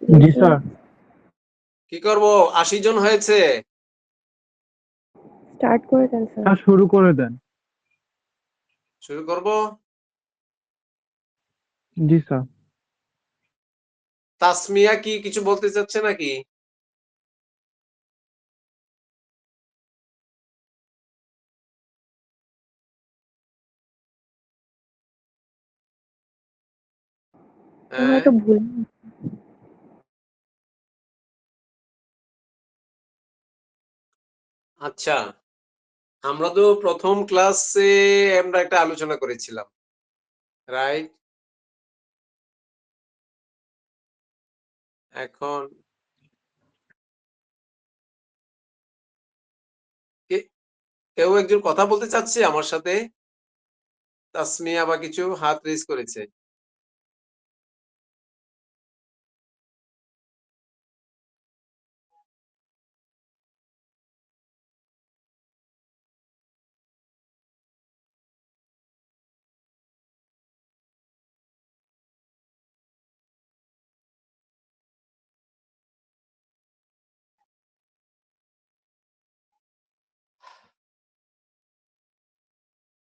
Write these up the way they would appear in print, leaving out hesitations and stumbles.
জি sir. কি করব? ৮০ জন হয়েছে। স্টার্ট করে দেন স্যার। স্যার শুরু করে দেন। শুরু করব। জি স্যার। তাসমিয়া কি কিছু বলতে চাচ্ছে নাকি? হ্যাঁ, হয়তো ভুল। আচ্ছা। আমরা তো প্রথম ক্লাসে আমরা একটা আলোচনা করেছিলাম, রাইট? এখন কেউ একজন কথা বলতে চাচ্ছে আমার সাথে? তাসমিয়া বা কিছু হাত রেজ করেছে।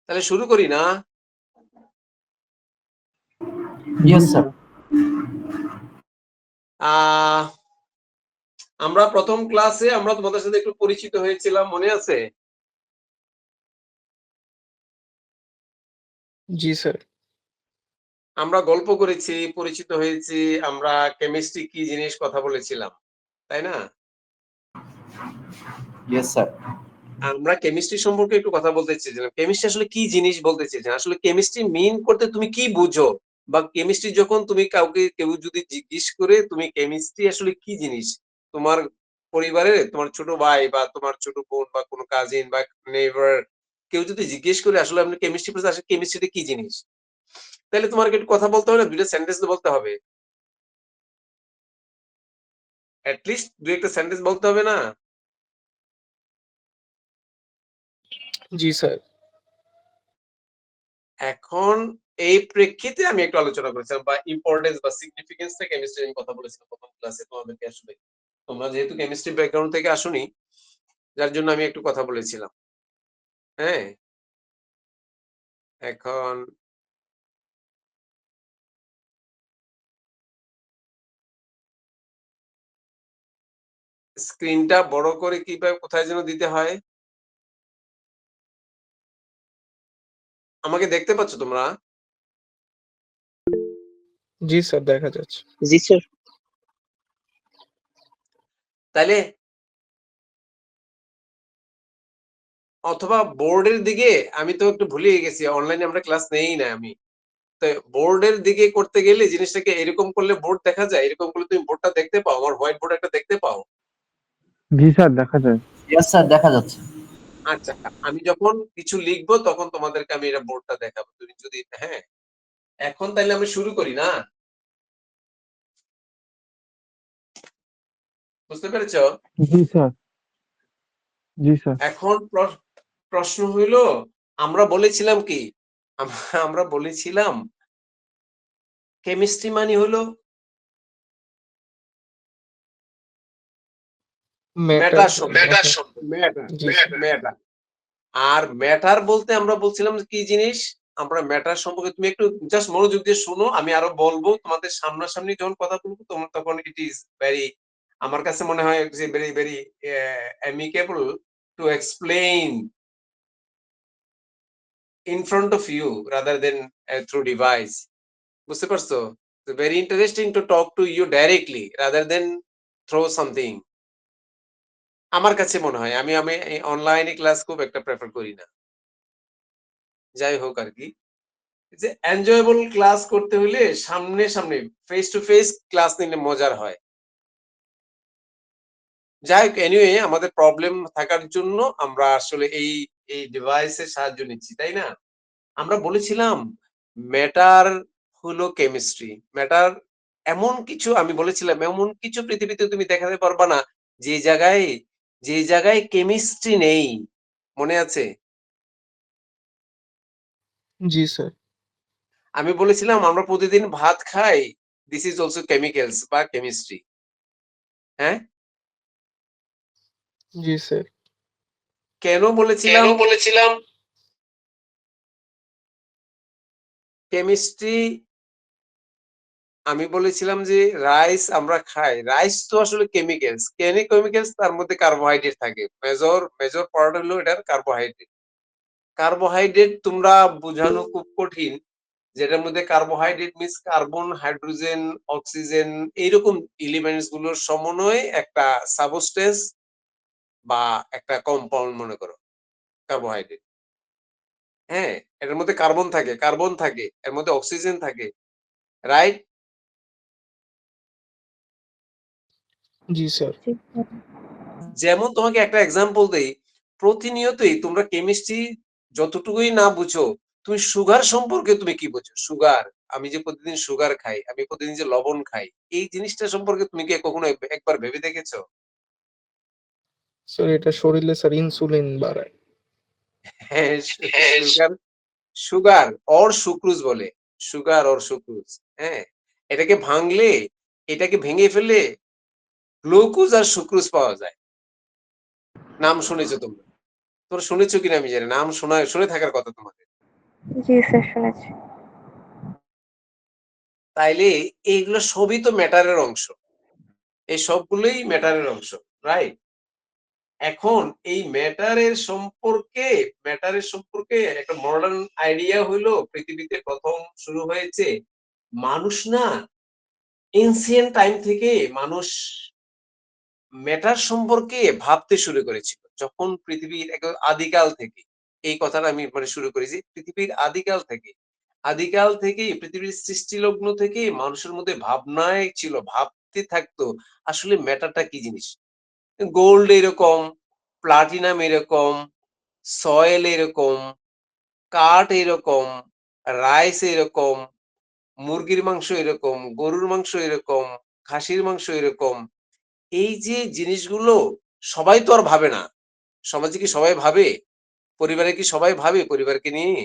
তাহলে শুরু করি না? জি স্যার। আমরা প্রথম ক্লাসে আমরা তোমাদের সাথে একটু পরিচিত হয়েছিলাম, মনে আছে? জি স্যার। আমরা গল্প করেছি, পরিচিত হয়েছি, আমরা কেমিস্ট্রি কি জিনিস কথা বলেছিলাম, তাই না? Yes sir. আমরা কেমিস্ট্রি সম্পর্কে একটু কথা বলতে চেয়েছিলাম। কেমিস্ট্রি আসলে কি জিনিস বলতে চেয়েছিলাম। আসলে কেমিস্ট্রি মিন করতে তুমি কি বুঝো? বা কেমিস্ট্রি যখন তুমি কেউ যদি জিজ্ঞেস করে তুমি কেমিস্ট্রি আসলে কি জিনিস? তোমার পরিবারে তোমার ছোট ভাই বা তোমার ছোট বোন বা কোনো কাজিন বা নেইবার কেউ যদি জিজ্ঞেস করে আসলে আপনি কেমিস্ট্রি পড়ছেন, আসলে কেমিস্ট্রিটা কি জিনিস? তাহলে তোমাকে একটু কথা বলতে হবে না? ২ টা সেন্টেন্স তো বলতে হবে। এট লিস্ট ২ একটা সেন্টেন্স বলতে হবে না? জি স্যার। এখন এই প্রেক্ষিতে আমি একটু আলোচনা করেছিলাম বা ইম্পর্টেন্স বা সিগনিফিকেন্স টা কেমিস্ট্রি আমি কথা বলেছিলাম প্রথম ক্লাসে তোমাদেরকে। আসলে তোমরা যেহেতু কেমিস্ট্রি ব্যাকগ্রাউন্ড থেকে আসোনি, যার জন্য আমি একটু কথা বলেছিলাম। হ্যাঁ? এখন স্ক্রিনটা বড় করে কিভাবে কোথায় যেন দিতে হয়? আমাকে দেখতে পাচ্ছ তোমরা? জি স্যার, দেখা যাচ্ছে। জি স্যার। তাইলে অথবা বোর্ডের দিকে আমি তো একটু ভুলিয়ে গেছি। অনলাইনে আমরা ক্লাস নেই না আমি। তো বোর্ডের দিকে করতে গেলে জিনিসটাকে এরকম করলে বোর্ড দেখা যায়? এরকম করলে তুমি বোর্ডটা দেখতে পাও? আমার হোয়াইট বোর্ড একটা দেখতে পাও? জি স্যার, দেখা যায়। ইয়েস স্যার, দেখা যাচ্ছে। আচ্ছা, আমি যখন কিছু লিখবো তখন তোমাদেরকে আমি এটা বোর্ডটা দেখাবো। তুমি যদি হ্যাঁ, এখন তাইলে আমি শুরু করি না? বুঝতে পেরেছো? জি স্যার। জি স্যার। এখন প্রশ্ন হইল আমরা বলেছিলাম কি? আমরা বলেছিলাম কেমিস্ট্রি মানে হলো ম্যাটার ম্যাটার স্যার। সম্পর্কে। ম্যাটার জি স্যার। ম্যাটার। আর ম্যাটার বলতে আমরা বলছিলাম যে কি জিনিস? আমরা ম্যাটার সম্পর্কে তুমি একটু জাস্ট মনোযোগ দিয়ে শোনো। আমি আরো বলবো। তোমাদের সামনাসামনি যখন কথা বলবো তখন ইট ইজ ভেরি, আমার কাছে মনে হয় যে very amicable to explain in front of you rather than through device. বুঝতে পারছো? Very interesting to talk to you directly rather than through something. আমার কাছে মনে হয় আমি আমি অনলাইনে ক্লাস খুব একটা প্রেফার করি না। যাই হোক আর কি, যে এনজয়েবল ক্লাস করতে হলে সামনে সামনে ফেস টু ফেস ক্লাস নিলে মজার হয়। যাই হোক, এনিওয়ে আমাদের প্রবলেম থাকার জন্য আমরা আসলে এই ডিভাইসের সাহায্য নিচ্ছি, তাই না? আমরা বলেছিলাম ম্যাটার হলো কেমিস্ট্রি। ম্যাটার এমন কিছু, আমি বলেছিলাম এমন কিছু পৃথিবীতে তুমি দেখাতে পারবা না যে জায়গায় কেমিস্ট্রি নেই। মনে আছে? জি স্যার। আমি বলেছিলাম আমরা প্রতিদিন ভাত খাই, দিস ইজ অলসো কেমিক্যালস বা কেমিস্ট্রি। হ্যাঁ, জি স্যার। কেন বলেছিলাম কেমিস্ট্রি? আমি বলেছিলাম যে রাইস আমরা খাই, রাইস তো আসলে কেমিক্যালস। কেন কেমিক্যালস? তার মধ্যে কার্বোহাইড্রেট থাকে, মেজর মেজর পার্ট হলো এটার কার্বোহাইড্রেট। কার্বোহাইড্রেট তোমরা বোঝানো খুব কঠিন, যেটার মধ্যে carbohydrate means carbon, hydrogen, oxygen এইরকম এলিমেন্টস গুলোর সমন্বয়ে একটা সাবস্টেন্স বা একটা কম্পাউন্ড মনে করো কার্বোহাইড্রেট। হ্যাঁ, এটার মধ্যে কার্বন থাকে, এর মধ্যে অক্সিজেন থাকে, রাইট? জি স্যার। যেমন তোমাকে একটা এক্সাম্পল দেই, প্রতিনিয়তই তোমরা কেমিস্ট্রি যতটুকুই না বুঝো, তুমি সুগার সম্পর্কে তুমি কি বোঝো? সুগার, আমি যে প্রতিদিন সুগার খাই, আমি প্রতিদিন যে লবণ খাই, এই জিনিসটা সম্পর্কে তুমি কি কখনো একবার ভেবে দেখেছো? স্যার এটা শরীরে স্যার ইনসুলিন বাড়ায়। হ্যাঁ, সুগার, সুগার অর সুক্রুজ বলে, সুগার অর সুক্রুজ। হ্যাঁ, এটাকে ভাঙলে, এটাকে ভেঙে ফেললে গ্লুকোজ আর সুক্রুজ পাওয়া যায়। নাম শুনেছো তোমরা? তোমরা শুনেছো কিনা আমি জানি না, নাম শুনে থাকার কথা তোমাদের। জি স্যার, শুনেছি। তাইলে এইগুলো সবই তো ম্যাটারের অংশ, এই সবগুলোই ম্যাটারের অংশ, রাইট? এখন এই ম্যাটারের সম্পর্কে একটা মডার্ন আইডিয়া হইলো, পৃথিবীতে প্রথম শুরু হয়েছে। মানুষ না, এনসিয়েন্ট টাইম থেকে মানুষ ম্যাটার সম্পর্কে ভাবতে শুরু করেছিল, যখন পৃথিবীর আদিকাল থেকে। এই কথাটা আমি শুরু করেছি, পৃথিবীর আদিকাল থেকে পৃথিবীর সৃষ্টি লগ্ন থেকে মানুষের মধ্যে ভাবনায় ছিল, ভাবতে থাকতো আসলে ম্যাটারটা কি জিনিস। গোল্ড এরকম, প্লাটিনাম এরকম, সয়েল এরকম, কাঠ এরকম, রাইস এরকম, মুরগির মাংস এরকম, গরুর মাংস এরকম, খাসির মাংস এরকম। এই যে জিনিসগুলো সবাই তো আর ভাবে না। সমাজে কি সবাই ভাবে? পরিবারে কি সবাই ভাবে পরিবারকে নিয়ে?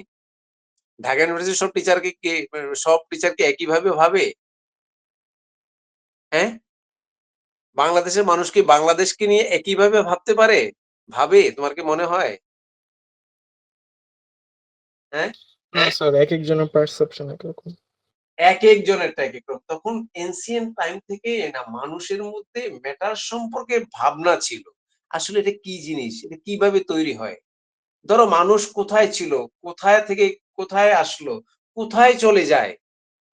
ঢাকা ইউনিভার্সিটির সব টিচার কি একইভাবে ভাবে? হ্যাঁ? বাংলাদেশের মানুষ কি বাংলাদেশকে নিয়ে একইভাবে ভাবতে পারে? ভাবে? তোমার কি মনে হয়? হ্যাঁ? না স্যার, একেকজনের পারসেপশন একরকম। একেক জনেরটা একেক রকম। তখন এনসিয়েন্ট টাইম থেকে না মানুষের মধ্যে ম্যাটার সম্পর্কে ভাবনা ছিল। আসলে এটা কি জিনিস? এটা কিভাবে তৈরি হয়? ধরো মানুষ কোথায় ছিল? কোথায় থেকে কোথায় আসলো? কোথায় চলে যায়?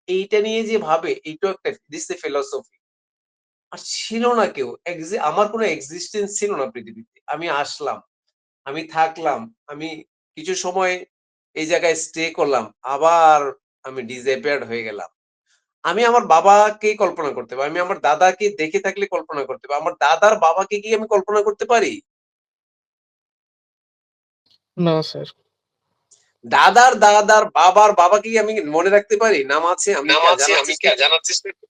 এইটা নিয়ে যে ভাবে, এইটাও একটা দিস এ ফিলসফি। আর ছিল না কেউ। আমার কোনো এক্সিস্টেন্স ছিল না পৃথিবীতে। আমি আসলাম, আমি থাকলাম, আমি কিছু সময় এই জায়গায় স্টে করলাম। আবার আমি ডিসঅ্যাপিয়ার্ড হয়ে গেলাম। আমি আমার বাবাকে কল্পনা করতে পারি। আমি আমার দাদাকে দেখে থাকলে কল্পনা করতে পারি। আমার দাদার বাবাকে কি আমি কল্পনা করতে পারি? না স্যার। দাদার বাবার বাবাকে কি আমি মনে রাখতে পারি? নাম আছে, আমি কি জানার চেষ্টা করি?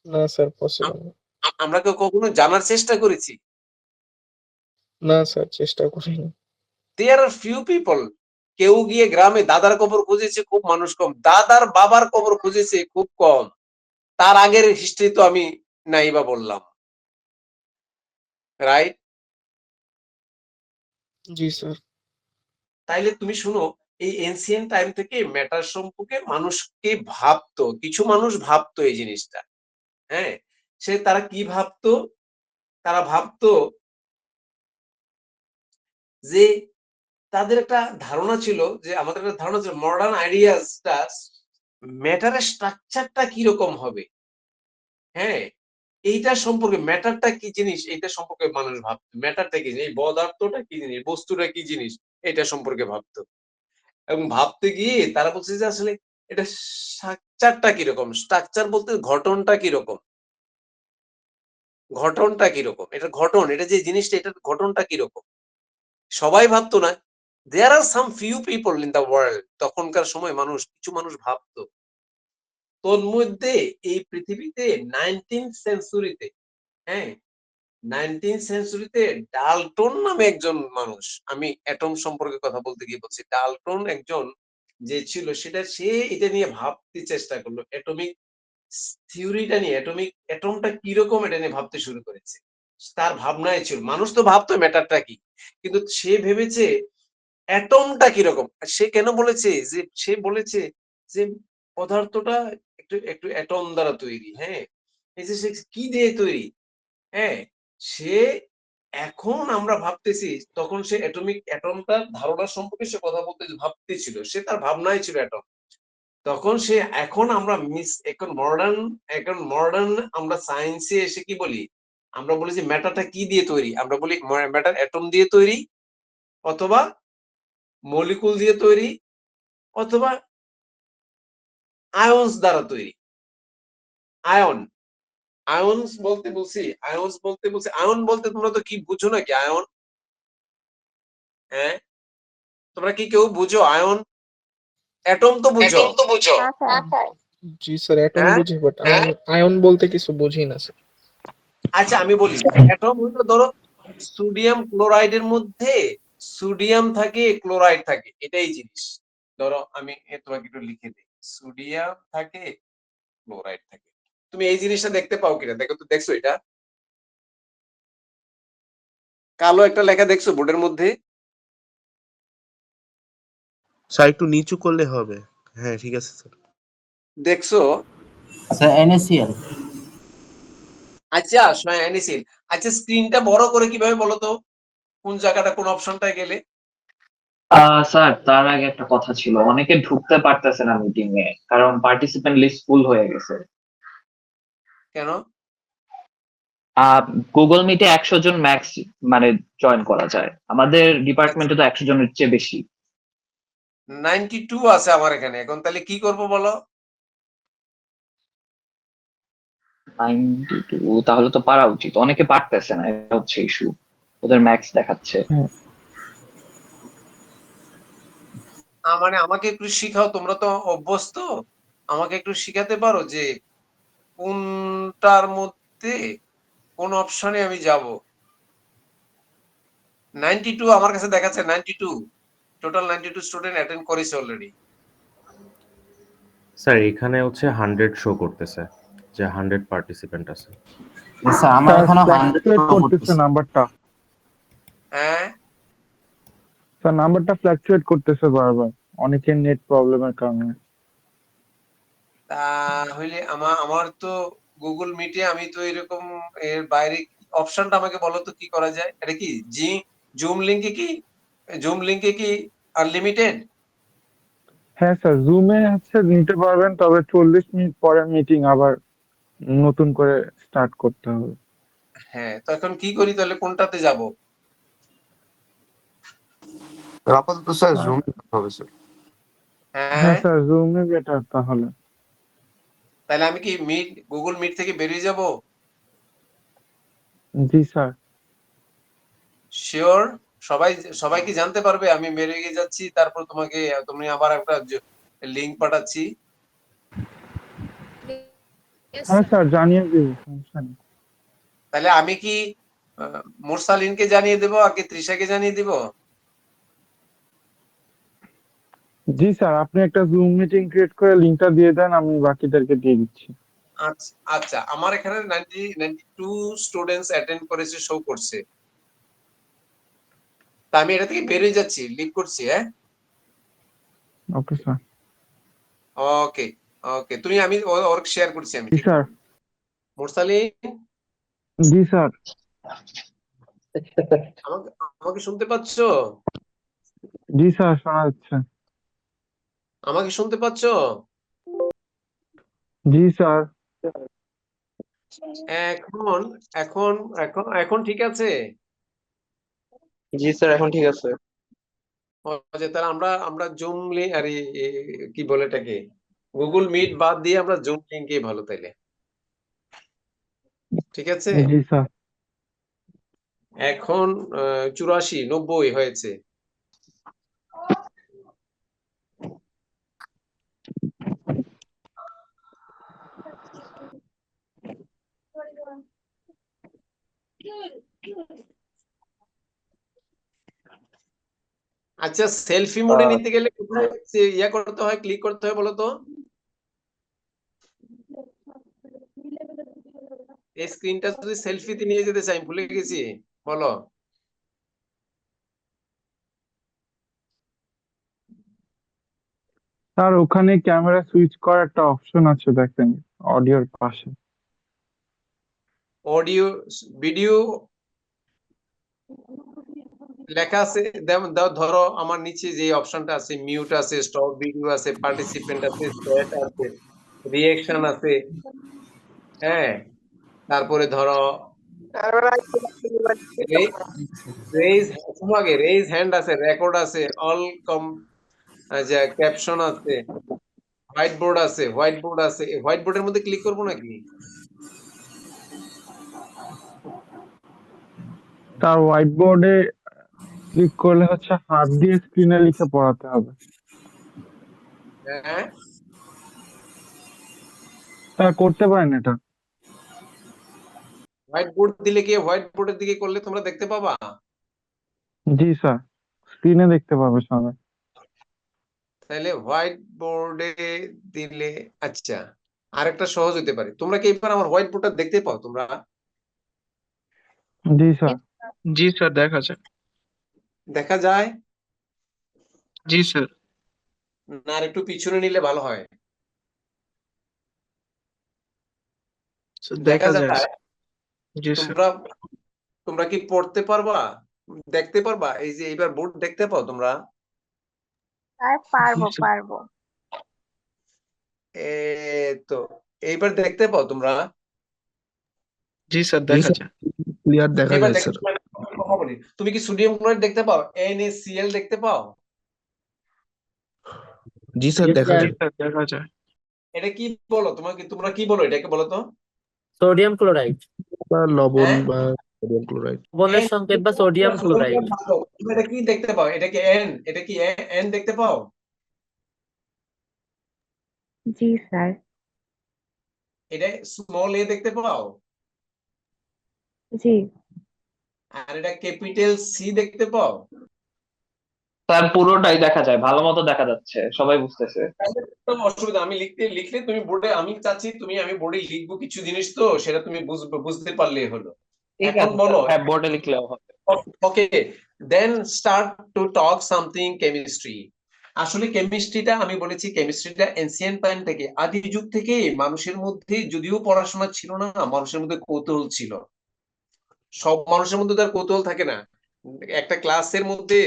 না স্যার, পসিবল না। আমরা কি কখনো জানার চেষ্টা করেছি? না স্যার, চেষ্টা করিনি। দেয়ার আর ফিউ পিপল। কেউ গিয়ে গ্রামে দাদার কবর খুঁজেছে, খুব মানুষ কম। দাদার বাবার কবর খুঁজেছে, খুব কম। তার আগের হিস্ট্রি তো আমি নাই বা বললাম, রাইট? জি স্যার। তাইলে তুমি শুনো, এই এনসিয়েন্ট টাইম থেকে ম্যাটার সম্পর্কে মানুষকে ভাবতো, কিছু মানুষ ভাবতো এই জিনিসটা। হ্যাঁ, তারা কি ভাবতো? তারা ভাবতো যে তাদের একটা ধারণা ছিল, যে আমাদের একটা ধারণা ছিল মডার্ন আইডিয়াসটা, ম্যাটারের স্ট্রাকচারটা কিরকম হবে। হ্যাঁ, এইটা সম্পর্কে, ম্যাটারটা কি জিনিস এটা সম্পর্কে মানুষ ভাবতো। ম্যাটারটা কি জিনিস, এই পদার্থটা কি জিনিস, বস্তুটা কি জিনিস, এটা সম্পর্কে ভাবতো। এবং ভাবতে গিয়ে তারা বলছে যে আসলে এটা স্ট্রাকচারটা কিরকম। স্ট্রাকচার বলতে ঘটনটা কিরকম, ঘটনটা কিরকম, এটা ঘটন, এটা যে জিনিসটা, এটার ঘটনটা কিরকম। সবাই ভাবতো না। There are some few people in the world. তখনকার সময় কিছু মানুষ ভাবতো। তন্মধ্যে এই পৃথিবীতে 19th সেঞ্চুরিতে, হ্যাঁ, 19th সেঞ্চুরিতে ডাল্টন নামে একজন মানুষ, আমি অ্যাটম সম্পর্কে কথা বলতে গিয়ে বলছি, ডাল্টন একজন যে ছিল, সে এটা নিয়ে ভাবতে চেষ্টা করলো। থিওরিটা নিয়ে অ্যাটমটা কিরকম এটা নিয়ে ভাবতে শুরু করেছে। তার ভাবনায় ছিল, মানুষ তো ভাবতো ম্যাটারটা কি, কিন্তু সে ভেবেছে অ্যাটমটা কিরকম। সে কেন বলেছে, যে সে বলেছে যে পদার্থটা একটু একটু অ্যাটম দ্বারা তৈরি। হ্যাঁ, এই যে সে কি দিয়ে তৈরি। হ্যাঁ, সে এখন আমরা ভাবতেছি, তখন সে অ্যাটমটার ধারণা সম্পর্কে সে কথা বলতে ভাবতেছিল, সে তার ভাবনায় ছিল অ্যাটম। তখন সে এখন আমরা এখন মডার্ন আমরা সায়েন্সে এসে কি বলি, আমরা বলি যে ম্যাটারটা কি দিয়ে তৈরি, আমরা বলি ম্যাটার অ্যাটম দিয়ে তৈরি, অথবা মলিকুল দিয়ে তৈরি, অথবা আয়ন্স দ্বারা তৈরি। আয়ন, আয়ন্স বলতে বলছি, আয়ন বলতে তোমরা তো কি বুঝো নাকি আয়ন? হ্যাঁ, তোমরা কি কেউ বুঝো আয়ন? অ্যাটম তো বুঝো। হ্যাঁ স্যার। জি স্যার, অ্যাটম হ্যাঁ, বুঝি, বাট আয়ন বলতে কিছু বুঝি না স্যার। আচ্ছা আমি বলি, অ্যাটম হলো ধরো সোডিয়াম ক্লোরাইডের মধ্যে সোডিয়াম থাকে, ক্লোরাইড থাকে, এটাই জিনিস। ধরো আমি তোমাকে একটু লিখে দিই, সোডিয়াম থাকে, ক্লোরাইড থাকে। তুমি এই জিনিসটা দেখতে পাও কিনা দেখো তো, দেখছো এটা কালো একটা লেখা দেখছো বোর্ডের মধ্যে? স্যার একটু নিচু করলে হবে। হ্যাঁ ঠিক আছে স্যার। দেখছো? Sir NaCl। আচ্ছা NaCl। আচ্ছা স্ক্রিনটা বড় করে কিভাবে বলো তো, কোন জায়গাটা কোন অপশনটায় গেলে? স্যার তার আগে একটা কথা ছিল, অনেকে ঢুকতে পারতেছে না মিটিং এ, কারণ পার্টিসিপেন্ট লিস্ট ফুল হয়ে গেছে। কেন? গুগল মিটে 100 জন ম্যাক্স মানে জয়েন করা যায়, আমাদের ডিপার্টমেন্টে তো 100 জনের চেয়ে বেশি। 92 আছে আমার এখানে, এখন তাহলে কি করব বলো? 92, তাহলে তো পারা উচিত, অনেকে পারতেছে না, এটা হচ্ছে ইস্যু, ওদের ম্যাক্স দেখাচ্ছে। মানে আমাকে একটু শিখাও, তোমরা তো অভ্যস্ত, আমাকে একটু শিখাতে পারো যে কোনটার মধ্যে কোন অপশনে আমি যাব। 92 আমার কাছে দেখাচ্ছে, 92 টোটাল 92 স্টুডেন্ট অ্যাটেন্ড করেছে অলরেডি। স্যার এখানে হচ্ছে 100 শো করতেছে, যে 100 পার্টিসিপেন্ট আছে। স্যার আমার স্যার এখনো 100 ফ্ল্যাকচুয়েট শো করতেছে করতেছে। নাম্বারটা। হ্যাঁ, স্যার নাম্বারটা ফ্ল্যাকচুয়েট করতেছে বারবার, অনেকের নেট প্রবলেমের কারণে। তাহলে আমার তো গুগল মিটে আমি তো এরকম, এর বাইরে অপশনটা আমাকে বলো তো কি করা যায়। এটা কি জুম লিংকে কি, জুম লিংকে কি আনলিমিটেড? হ্যাঁ স্যার, জুমে হচ্ছে নিতে পারবেন, তবে 40 মিনিট পরে মিটিং আবার নতুন করে স্টার্ট করতে হবে। হ্যাঁ, তো এখন কি করি তাহলে, কোনটাতে যাব? আপাতত স্যার জুম হবে স্যার। হ্যাঁ হ্যাঁ, স্যার, জুমে বেটার তাহলে। তাহলে আমি কি গুগল মিট থেকে বেরিয়ে যাব? জি স্যার। শিওর? সবাই সবাই কি জানতে পারবে আমি বেরিয়ে যাচ্ছি, তারপর তুমি আবার একটা লিংক পাঠাচ্ছি? হ্যাঁ স্যার, জানিয়ে দিব, সমস্যা নেই। তাহলে আমি কি মুরসালিনকে জানিয়ে দেবো, আগে তৃষাকে জানিয়ে দিব? জি স্যার, আপনি একটা জুম মিটিং ক্রিয়েট করে লিংকটা দিয়ে দেন, আমি বাকিদেরকে দিয়ে দিচ্ছি। আচ্ছা আচ্ছা, আমার এখানে 92 স্টুডেন্টস অ্যাটেন্ড করেছে, শো করছে। তা আমি এটা থেকে বেরিয়ে যাচ্ছি, লিভ করছি। হ্যাঁ, ওকে স্যার। ওকে ওকে, আমি ওর শেয়ার করছি আমি, জি ঠিক স্যার। আছে? মুরসালিন, জি স্যার। আমাকে আমাকে শুনতে পাচ্ছো? জি স্যার, শোনা যাচ্ছে। আমাকে শুনতে পাচ্ছো? জি স্যার। এখন এখন এখন এখন ঠিক আছে? জি স্যার, এখন ঠিক আছে। যে তাহলে আমরা আমরা জুম লিংক আর কি বলে এটাকে, গুগল মিট বাদ দিয়ে আমরা জুম লিংকেই ভালো তাইলে। ঠিক আছে, জি স্যার। এখন 84 90 হয়েছে। আচ্ছা, সেলফি মোডে নিতে গেলে কোথায় ইয়া করতে হয়, ক্লিক করতে হয় বলো তো? এই স্ক্রিনটা যদি সেলফিতে নিয়ে যেতে চাই, আমি ভুলে গেছি, বলো। স্যার ওখানে ক্যামেরা সুইচ করার একটা অপশন আছে দেখেন, অডিওর পাশে। অডিও ভিডিও লেখা আছে, ধরো আমার নিচে যে অপশনটা আছে, মিউট আছে, স্টপ ভিডিও আছে, পার্টিসিপেন্ট আছে, চ্যাট আছে, রিঅ্যাকশন আছে, হ্যাঁ, তারপরে ধরো রেজ হ্যান্ড আছে, রেকর্ড আছে, অল কম, যে ক্যাপশন আছে, হোয়াইট বোর্ড আছে, হোয়াইট বোর্ডের মধ্যে ক্লিক করবো নাকি? তার হোয়াইট বোর্ডে ক্লিক করলে হচ্ছে হাত দিয়ে স্ক্রিনে লিখে পড়াতে হবে। হ্যাঁ, স্যার করতে পারেন এটা? হোয়াইট বোর্ড দিলে গিয়ে হোয়াইট বোর্ডের দিকে করলে তোমরা দেখতে পাবা। জি স্যার, স্ক্রিনে দেখতে পাবে সবাই। তাহলে হোয়াইট বোর্ডে দিলে, আচ্ছা, আরেকটা সহজ হতে পারে, তোমরা কি এবার আমার হোয়াইট বোর্ডটা দেখতে পাও তোমরা? জি স্যার। জি স্যার, দেখা যায়। দেখা যায় জি স্যার। না, আর একটু পিছনে নিলে ভালো হয়। স্যার, দেখা দেখা যায়। যায়। জি স্যার। তোমরা তোমরা কি পড়তে পারবা, দেখতে পারবা? এই যে এইবার বোর্ড দেখতে পাও তোমরা? স্যার পারবো জি স্যার। পারবো। এ তো এইবার দেখতে পাও তোমরা? জি স্যার, দেখা যায়। ক্লিয়ার দেখা এবার যায় দেখো, স্যার। কথা বলি, তুমি কি সোডিয়াম ক্লোরাইড দেখতে পাও? NaCl দেখতে পাও? জি স্যার, দেখা জি যায়। স্যার, দেখা যায়। এটা কি বলো, তোমরা কি বলো এটাকে, বলো তো? সোডিয়াম ক্লোরাইড, বা লবণ হ্যাঁ, বা সোডিয়াম ক্লোরাইড। লবণের সংকেত বা সোডিয়াম ক্লোরাইড। তুমি এটা কি দেখতে পাও? এটা কি N দেখতে পাও? জি স্যার। এটা স্মল a দেখতে পাও? জি। আর এটা ক্যাপিটাল সি দেখতে পাও? স্যার পুরোটাই দেখা যায়, ভালো মতো দেখা যাচ্ছে, সবাই বুঝতেছে। তো অসুবিধা, আমি লিখলে তুমি বোর্ডে, আমি চাচ্ছি আমি বোর্ডে লিখবো কিছু জিনিস, তো সেটা তুমি বুঝতে পারলেই হলো। ঠিক এখন আছে বলো। স্যার, হ্যাঁ বোর্ডে লিখলেও হবে। Okay, then start to talk something chemistry. আসলে কেমিস্ট্রিটা, আমি বলেছি কেমিস্ট্রিটা এনসিয়েন্ট টাইম থেকে, আদি যুগ থেকে মানুষের মধ্যে, যদিও পড়াশোনা ছিল না, মানুষের মধ্যে কৌতূহল ছিল। সব মানুষের মধ্যে তার কৌতূহল থাকে না। একটা ক্লাসের মধ্যে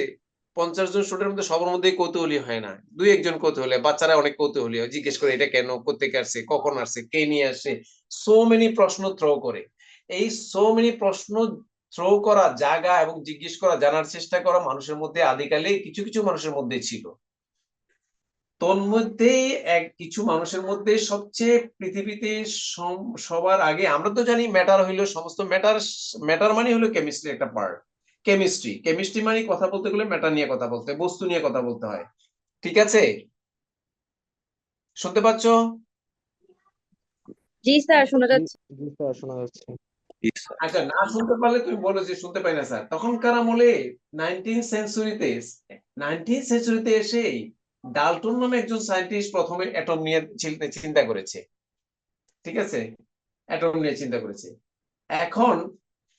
50 জন স্টুডেন্টের মধ্যে সবার মধ্যে কৌতূহলী হয় না, দুই একজন কৌতূহলী। বাচ্চারা অনেক কৌতূহলী হয়, জিজ্ঞেস করে এটা কেন, কোত্থেকে আসছে, কখন আসছে, কে নিয়ে আসে, সো মেনি প্রশ্ন থ্রো করে। এই সো মেনি প্রশ্ন থ্রো করা, জায়গা এবং জিজ্ঞেস করা, জানার চেষ্টা করা মানুষের মধ্যে আদিকালে কিছু কিছু মানুষের মধ্যে ছিল। তন্মধ্যেই কিছু মানুষের মধ্যে সবচেয়ে পৃথিবীতে সবার আগে, আমরা তো জানি ম্যাটার হইলো সমস্ত ম্যাটার মানে হলো কেমিস্ট্রি একটা পার্ট। কেমিস্ট্রি মানে কথা বলতে গেলে ম্যাটার নিয়ে কথা বলতে, বস্তু নিয়ে কথা বলতে হয়। ঠিক আছে, শুনতে পাচ্ছ? জি স্যার, শোনা যাচ্ছে। জি স্যার, শোনা যাচ্ছে। আচ্ছা, না শুনতে পারলে তুমি বলো যে শুনতে পাই না স্যার। তখনকার আমলে 19th সেঞ্চুরিতে এসে ডাল্টন নামে একজন সায়েন্টিস্ট প্রথমে অ্যাটম নিয়ে চিন্তা করেছে। ঠিক আছে, অ্যাটম নিয়ে চিন্তা করেছে। এখন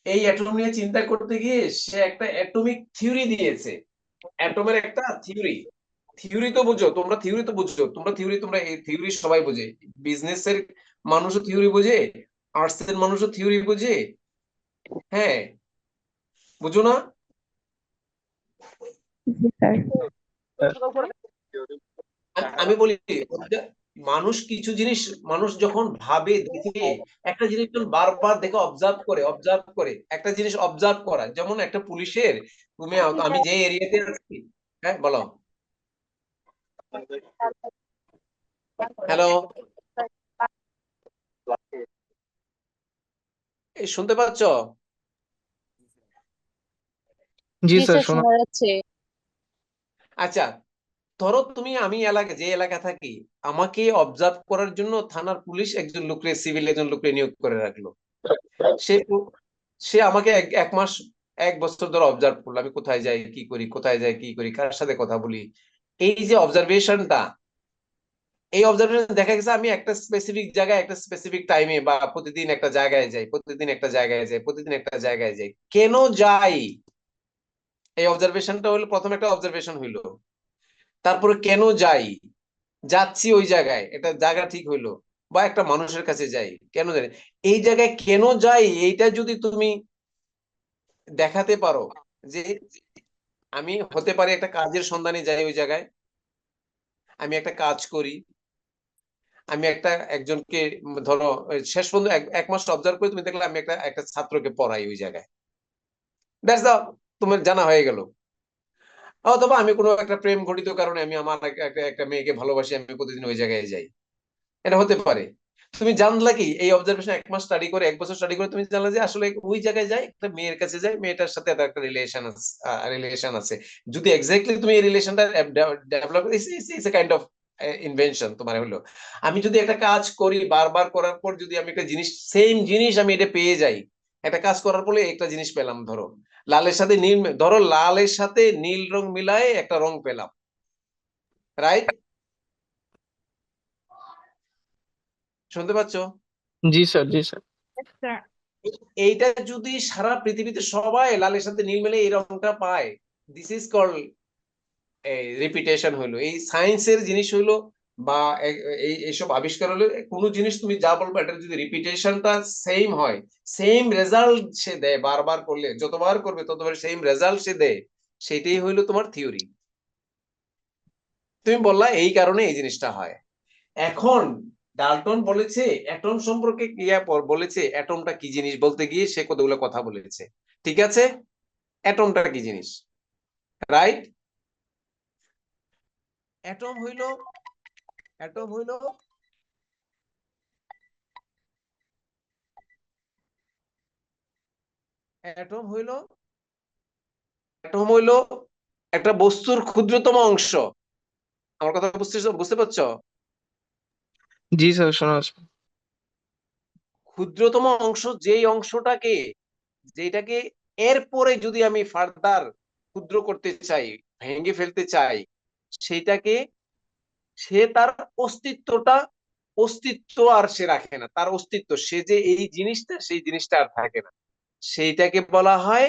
এই অ্যাটম নিয়ে চিন্তা করতে গিয়ে সে একটা অ্যাটমিক থিওরি দিয়েছে। অ্যাটমের একটা থিওরি তো বুঝো তোমরা, তোমরা এই থিওরি সবাই বোঝে। বিজনেসের মানুষও থিওরি বোঝে, আর্টস এর মানুষও থিওরি বোঝে, হ্যাঁ, বুঝো না? জি স্যার। আমি বলি, মানুষ কিছু জিনিস, মানুষ যখন ভাবে, দেখে, একটা জিনিস যখন বারবার দেখে অবজার্ভ করে একটা জিনিস অবজার্ভ করা, যেমন একটা পুলিশের, আমি যে এরিয়াতে আছি, হ্যাঁ বলো, হ্যালো, এই শুনতে পাচ্ছ? জি স্যার, শোনা। যাচ্ছে। আচ্ছা, ধরো আমি যে এলাকা থাকি, আমাকে অবজার্ভ করার জন্য থানার পুলিশ একজন লোককে, সিভিল একজন লোককে নিয়োগ করে রাখলো। সে সে আমাকে এক মাস, 1 বছর ধরে অবজার্ভ করলো, আমি কোথায় যাই কি করি, কার সাথে কথা বলি। এই যে অবজারভেশনটা, এই অবজারভেশন দেখা গেছে আমি একটা স্পেসিফিক জায়গায় একটা স্পেসিফিক টাইমে বা প্রতিদিন একটা জায়গায় যাই, প্রতিদিন একটা জায়গায় যাই, প্রতিদিন একটা জায়গায় যাই। কেন যাই? এই অবজারভেশনটা হলো প্রথম একটা অবজারভেশন হইলো। তারপরে কেন যাই? যাচ্ছি ওই জায়গায়, এটা জায়গা ঠিক হইলো। বা একটা মানুষের কাছে যাই, কেন যাই? এই জায়গায় কেন যাই এইটা যদি তুমি দেখাতে পারো যে আমি হতে পারে একটা কাজের সন্ধানে যাই ওই জায়গায়, আমি একটা কাজ করি, আমি একজনকে ধরো শেষ পর্যন্ত এক মাস অবজার্ভ করে তুমি দেখলে আমি একটা ছাত্রকে পড়াই ওই জায়গায়, দ্যাটস দা, তোমার জানা হয়ে গেল। অথবা আমি কোনো একটা প্রেম ঘটিত কারণে আমি আমার একটা মেয়েকে ভালোবাসি, আমি প্রতিদিন ওই জায়গায় যাই, এটা হতে পারে। তুমি জানলা কি এই অবজারভেশন এক মাস স্টাডি করে, এক বছর স্টাডি করে তুমি জানলা যে আসলে ওই জায়গায় যাই, একটা মেয়ের কাছে যাই, মেয়েটার সাথে তার একটা রিলেশন আছে। যদি এক্স্যাক্টলি তুমি এই রিলেশনটা develop, it's a kind of invention তোমার হলো। আমি যদি একটা কাজ করি, বারবার করার পর যদি আমি একটা জিনিস, সেম জিনিস আমি এটা পেয়ে যাই, একটা কাজ করার পরে একটা জিনিস পেলাম, ধরো লালের সাথে নীল রং মিলায়ে একটা রং পেলাম, রাইট? শুনতে পাচ্ছ? জি স্যার, জি স্যার। স্যার। এইটা যদি সারা পৃথিবীতে সবাই লালের সাথে নীল মিলে এই রংটা পায়, দিস ইজ কল্ড রিপিটেশন। হইলো এই সায়েন্সের জিনিস হইলো, বা এইসব আবিষ্কার হলো কোনো জিনিস তুমি যা বলবো এটা যদি রিপিটেশনটা সেম হয়, সেম রেজাল্ট সে দেয়, বারবার করলে যতবার করবে ততবার সেম রেজাল্ট সে দেয়, সেটাই হইলো তোমার থিওরি। তুমি বললা এই কারণে এই জিনিসটা হয়। এখন ডাল্টন বলেছে অ্যাটম সম্পর্কে বলেছে, অ্যাটমটা কি জিনিস বলতে গিয়ে সে কতগুলো কথা বলেছে, ঠিক আছে? অ্যাটমটা কি জিনিস, রাইট? অ্যাটম হইল অ্যাটম হইল অ্যাটম হইল অ্যাটম হইল একটা বস্তুর ক্ষুদ্রতম অংশ। আমার কথা বুঝতে পারছো? জি স্যার, শোনা যাচ্ছে। ক্ষুদ্রতম অংশ যেই অংশটাকে, যেটাকে এরপরে যদি আমি ফার্দার ক্ষুদ্র করতে চাই, ভেঙে ফেলতে চাই, সেটাকে সে তার অস্তিত্ব আর সে রাখে না, তার অস্তিত্ব, সে যে এই জিনিসটা, সেই জিনিসটা আর থাকে না, সেইটাকে বলা হয়,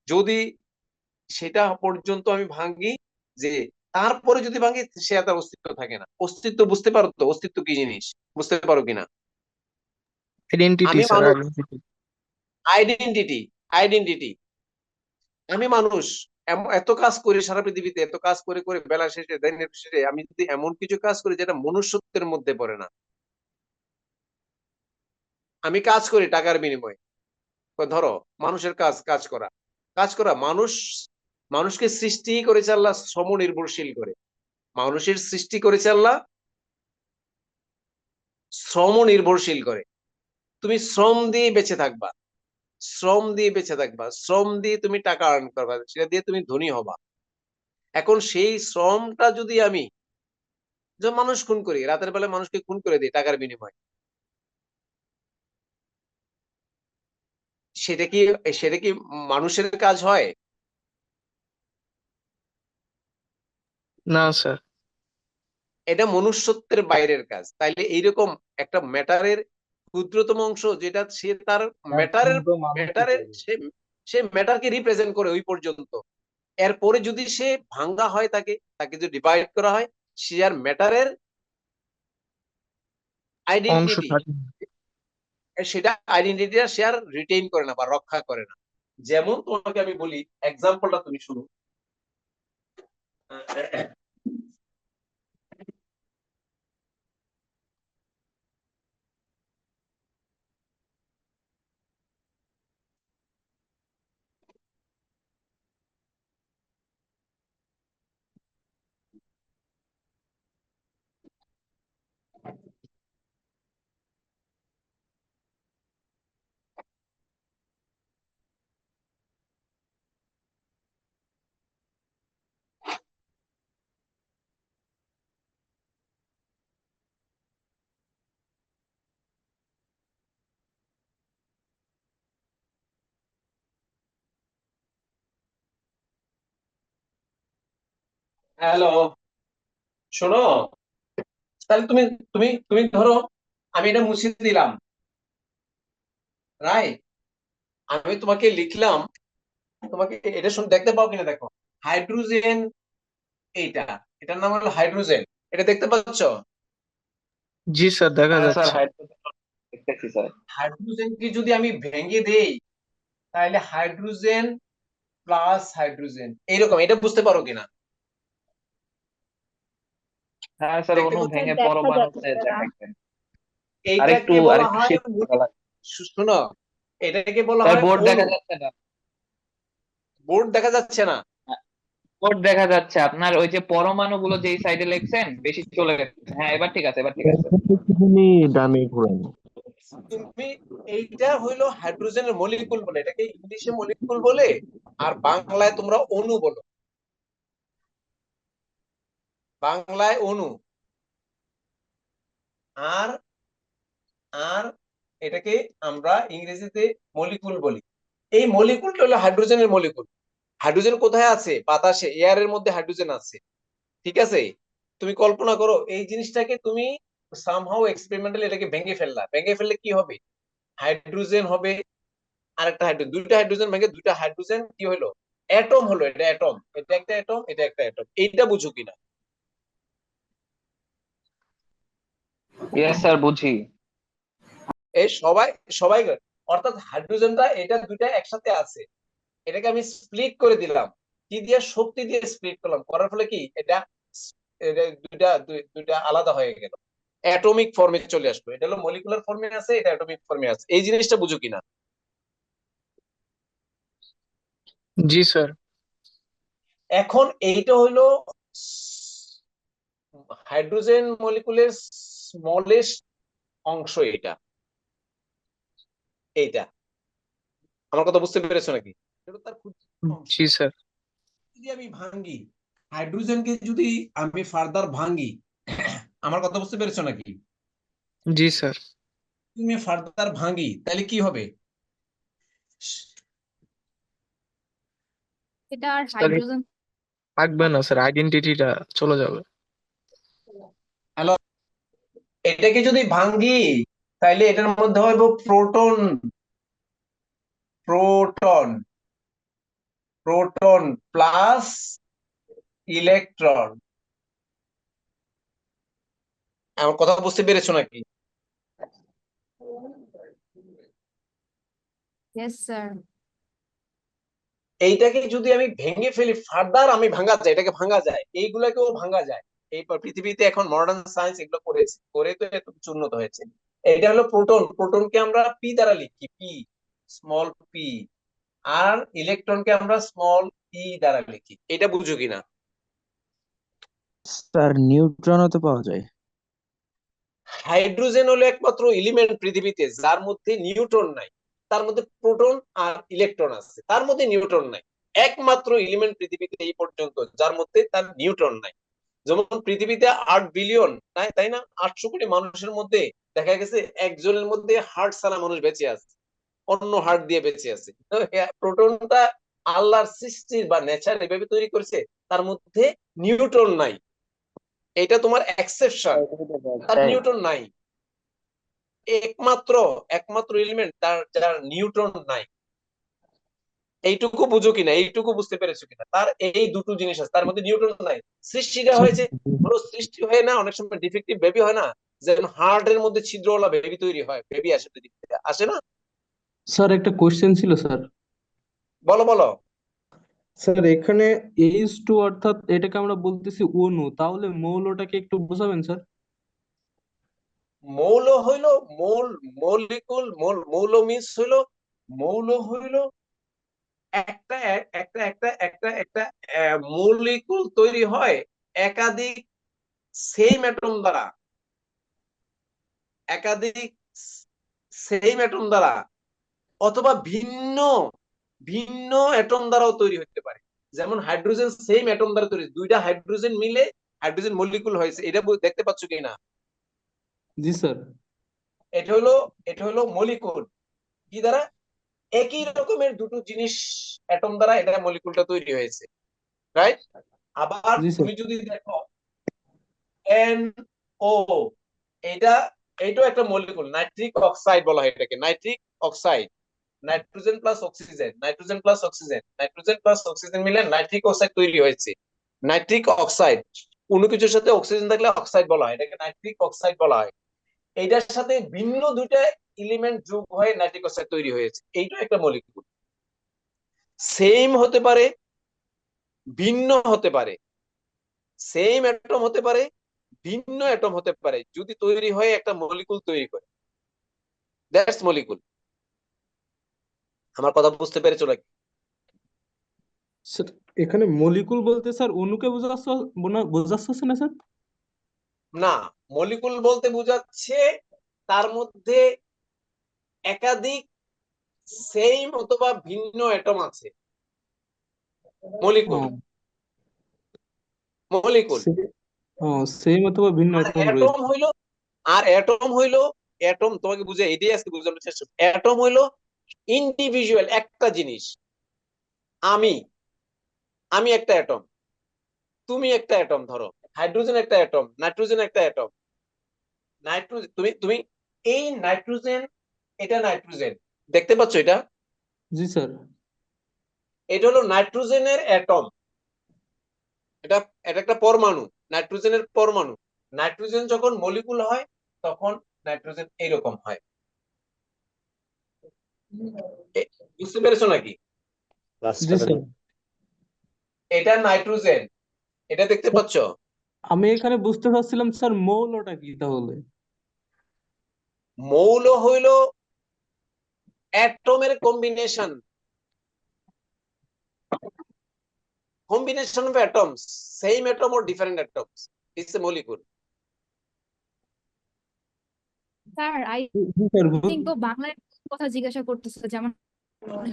যদি সেটা পর্যন্ত আমি ভাঙি, যে তারপরে যদি ভাঙি সে আর তার অস্তিত্ব থাকে না। অস্তিত্ব বুঝতে পারো তো? অস্তিত্ব কি জিনিস বুঝতে পারো কিনা? আইডেন্টিটি আমি স্যার, মানুষ, আইডেন্টিটি। Identity, identity. আমি মানুষ, এত কাজ করি সারা পৃথিবীতে, এত কাজ করে করে বেলা শেষে দিনের শেষে আমি যদি এমন কিছু কাজ করি যেটা মনুষ্যত্বের মধ্যে পড়ে না, আমি কাজ করি টাকার বিনিময়ে, ধরো মানুষের কাজ করা মানুষকে সৃষ্টি করেছে আল্লাহ শ্রম নির্ভরশীল করে, মানুষের সৃষ্টি করেছে আল্লাহ শ্রম নির্ভরশীল করে। তুমি শ্রম দিয়ে বেঁচে থাকবা, শ্রম দিয়ে তুমি টাকা আর্ন করবা, সেটা দিয়ে তুমি ধনী হবা। এখন সেই শ্রমটা যদি আমি, যখন মানুষ খুন করি, রাতের বেলায় মানুষকে খুন করে দিই টাকার বিনিময়ে, সেটা কি সেটা কি মানুষের কাজ হয়? না স্যার। এটা মনুষ্যত্বের বাইরের কাজ। তাইলে এইরকম একটা ম্যাটারের ক্ষুদ্রতম অংশ, যেটা সে তার ম্যাটারের ম্যাটারের সে সে ম্যাটারকে রিপ্রেজেন্ট করে ওই পর্যন্ত, এরপরে যদি সে ভাঙ্গা হয়, তাকে তাকে যদি ডিভাইড করা হয়, সে আর ম্যাটারের অংশ আইডেন্টিটি, থাকে। সেটা আইডেন্টিটিটা সে আর রিটেইন করে না বা রক্ষা করে না। যেমন তোমাকে আমি বলি, এক্সাম্পলটা তুমি শুনো। হ্যালো, শোনো, তাহলে তুমি তুমি তুমি ধরো আমি এটা মুছে দিলাম, রাইট? আমি তোমাকে লিখলাম, তোমাকে এটা দেখতে পাও কিনা দেখো, হাইড্রোজেন, এইটা, এটার নাম হলো হাইড্রোজেন, এটা দেখতে পাচ্ছ? জি স্যার, দেখা হ্যাঁ স্যার, যাচ্ছে। হাইড্রোজেন দেখতেছি স্যার। হাইড্রোজেনকে যদি আমি ভেঙে দেই তাহলে হাইড্রোজেন প্লাস হাইড্রোজেন এইরকম, এটা বুঝতে পারো কিনা? হ্যাঁ স্যার, দেখতে অণু পাচ্ছ? ভেঙে দেখা পরমাণুতে যাচ্ছে না। দেখাচ্ছে। এইটাকে বলা আরেকটু হয়, শিফট করা লাগবে। শোনো, এটাকে বলা স্যার হয় বোর্ড দেখা অণু। যাচ্ছে না। বোর্ড দেখা যাচ্ছে না? বোর্ড দেখা যাচ্ছে আপনার, ওই যে পরমাণু গুলো যেই সাইডে লিখছেন বেশি চলে গেছে। হ্যাঁ এবার ঠিক আছে, এবার ঠিক আছে। একটুখানি ডানে ঘোরান। তুমি, এইটা হইলো হাইড্রোজেনের মলিকুল বলে, এটাকে ইংলিশে মলিকুল বলে, আর বাংলায় তোমরা অণু বলো, বাংলায় অণু। আর আর এটাকে আমরা ইংরেজিতে মলিকুল বলি। এই মলিকুলটা হলো হাইড্রোজেনের মলিকুল। হাইড্রোজেন কোথায় আছে? বাতাসে, এয়ারের মধ্যে হাইড্রোজেন আছে, ঠিক আছে? তুমি কল্পনা করো এই জিনিসটাকে তুমি সামহাউ এক্সপেরিমেন্টাল এটাকে ভেঙে ফেললা, ভেঙে ফেললে কি হবে? হাইড্রোজেন হবে, আরেকটা হাইড্রোজেন, দুইটা হাইড্রোজেন ভেঙে দুইটা হাইড্রোজেন কি হলো? অ্যাটম হলো। এটা অ্যাটম, এটা একটা অ্যাটম, এটা একটা অ্যাটম। এইটা বুঝো কিনা? ইয়েস স্যার, বুঝি। এই সবাই সবাই অর্থাৎ হাইড্রোজেনটা, এটা দুইটা একসাথে আছে, এটাকে আমি স্প্লিট করে দিলাম, কি দিয়ে? শক্তি দিয়ে স্প্লিট করলাম, করার ফলে কি এটা, দুইটা দুইটা আলাদা হয়ে গেল, অ্যাটমিক ফর্মে চলে আসলো। এটা হলো মলিকুলার ফর্মে আছে, এটা অ্যাটমিক ফর্মে আছে। এই জিনিসটা বুঝো কিনা? জি স্যার। এখন এইটা হইলো হাইড্রোজেন মলিকুলের স্মলেস্ট অংশ, এটা এইটা। আমার কথা বুঝতে পেরেছো নাকি? এটা তার ক্ষুদ্রতম অংশ। জি স্যার। যদি আমি ভাঙ্গি, হাইড্রোজেনকে যদি আমি ফার্দার ভাঙ্গি, আমার কথা বুঝতে পেরেছো নাকি? জি স্যার। তুমি ফার্দার ভাঙ্গি তাহলে কি হবে? এটা আর স্যার হাইড্রোজেন থাকবে না স্যার, আইডেন্টিটিটা চলে যাবে। হ্যালো, এটাকে যদি ভাঙ্গি তাহলে এটার মধ্যে হইব proton, proton, proton plus electron. আমার কথা বুঝতে পেরেছো নাকি? Yes sir. এইটাকে যদি আমি ভেঙে ফেলি, ফার্দার আমি ভাঙা যায়, এটাকে ভাঙা যায়, এইগুলাকেও ভাঙা যায়। এই পৃথিবীতে এখন মডার্ন সায়েন্স এগুলো করেছে, করে তো এত কিছু উন্নত হয়েছে। এটা হলো প্রোটন, প্রোটনকে আমরা পি দ্বারা লিখি, পি, স্মল পি। আর ইলেকট্রনকে আমরা স্মল ই দ্বারা লিখি। এটা বুঝো কিনা? স্যার নিউট্রনও তো পাওয়া যায়। হাইড্রোজেন হলো একমাত্র এলিমেন্ট পৃথিবীতে যার মধ্যে নিউট্রন নাই। তার মধ্যে প্রোটন আর ইলেকট্রন আছে, তার মধ্যে নিউট্রন নাই। একমাত্র এলিমেন্ট পৃথিবীতে এই পর্যন্ত যার মধ্যে তার নিউট্রন নাই। যেমন পৃথিবীতে 8 বিলিয়ন, তাই না, 800 কোটি মানুষের মধ্যে দেখা গেছে একজনের মধ্যে হার্ট ছাড়া মানুষ বেঁচে আছে, অন্য হার্ট দিয়ে বেঁচে আছে। প্রোটনটা আল্লাহর সৃষ্টির বা নেচার এভাবে তৈরি করেছে, তার মধ্যে নিউট্রন নাই। এটা তোমার এক্সেপশন, তার নিউট্রন নাই। একমাত্র একমাত্র এলিমেন্ট তার যার নিউট্রন নাই। এইটুকু বুঝো কিনা? এইটুকু বুঝতে পেরেছো কিনা? তার এই দুটো জিনিস আছে, তার মধ্যে নিউট্রন নাই। সৃষ্টিটা হয়েছে, ধরো সৃষ্টি হয় না, অনেক সময় ডিফেক্টিভ বেবি হয় না, যেমন হার্টের মধ্যে ছিদ্রওয়ালা বেবি তৈরি হয়, বেবি আসে পৃথিবী থেকে, আসে না? স্যার একটা কোশ্চেন ছিল স্যার। বলো বলো। স্যার এখানে H2 অর্থাৎ এটাকে আমরা বলতেছি অণু, তাহলে মৌলটাকে একটু বোঝাবেন স্যার? মৌল হইলো মৌলিকুল, মৌল মিন্স হইলো, মৌল হইলো একটা একটা একটা একটা একটা মৌলিকুল তৈরি হয় একাধিক সেম অ্যাটম দ্বারা, একাধিক সেম অ্যাটম দ্বারা, অথবা ভিন্ন ভিন্ন অ্যাটম দ্বারাও তৈরি হতে পারে। যেমন হাইড্রোজেন সেম অ্যাটম দ্বারা তৈরি, দুইটা হাইড্রোজেন মিলে হাইড্রোজেন মলিকুল হয়েছে, এটা দেখতে পাচ্ছ কিনা? জি স্যার। এটা হলো মলিকুল, কি দ্বারা? একই রকমের দুটো জিনিস অ্যাটম দ্বারা এটা মলিকুলটা তৈরি হয়েছে, রাইট? আবার জি স্যার। তুমি যদি দেখো n ও এইটাও একটা মলিকুল, নাইট্রিক অক্সাইড বলা হয় এটাকে, nitric oxide. Nitrogen plus oxygen, nitrogen plus oxygen, nitrogen plus oxygen মিলে নাইট্রিক অক্সাইড তৈরি হয়েছে। নাইট্রিক অক্সাইড, কোনো কিছুর সাথে অক্সিজেন থাকলে অক্সাইড বলা হয়, এটাকে নাইট্রিক অক্সাইড বলা হয়। এইটার সাথে ভিন্ন দুইটা এলিমেন্ট যোগ হয়ে নাইট্রিক অক্সাইড তৈরি হয়েছে, এইটা একটা মলিকুল। সেম হতে পারে, ভিন্ন হতে পারে, সেম অ্যাটম হতে পারে, ভিন্ন অ্যাটম হতে পারে, যদি তৈরি হয় একটা মলিকুল তৈরি করে, দ্যাটস মলিকুল। আমার কথা বুঝতে পেরেছো নাকি? স্যার এখানে মলিকুল বলতে স্যার অণুকে বোঝাচ্ছে না স্যার? না, মলিকুল বলতে বোঝাচ্ছে তার মধ্যে একাধিক সেম অথবা ভিন্ন অ্যাটম আছে, মলিকুল। মলিকুল সেম অথবা ভিন্ন আর অ্যাটম অ্যাটম রয়েছে। হইলো, অ্যাটম তোমাকে বুঝে এটাই আজকে বোঝানোর চেষ্টা। অ্যাটম হইলো ইন্ডিভিজুয়াল একটা জিনিস। আমি আমি একটা অ্যাটম, তুমি একটা অ্যাটম, ধরো হাইড্রোজেন একটা অ্যাটম, নাইট্রোজেন একটা অ্যাটম। নাইট্রোজেন, তুমি তুমি এই নাইট্রোজেন, এটা নাইট্রোজেন, দেখতে পাচ্ছ এটা? জি স্যার। এটা হলো নাইট্রোজেনের অ্যাটম, এটা এটা একটা পরমাণু, নাইট্রোজেনের পরমাণু। নাইট্রোজেন যখন মলিকুল হয় তখন নাইট্রোজেন এইরকম হয়। বুঝতে পেরেছো নাকি? জি স্যার। এটা নাইট্রোজেন, এটা দেখতে পাচ্ছ? আমি এখানে বুঝতে চাচ্ছিলাম স্যার মৌলটা কি তাহলে? মৌল হইল অ্যাটমের combination, combination of atoms, same atom or different atoms, it's a molecule. Sir I জি স্যার থিঙ্ক ও বাংলায় কথা জিজ্ঞাসা করতেছে, যেমন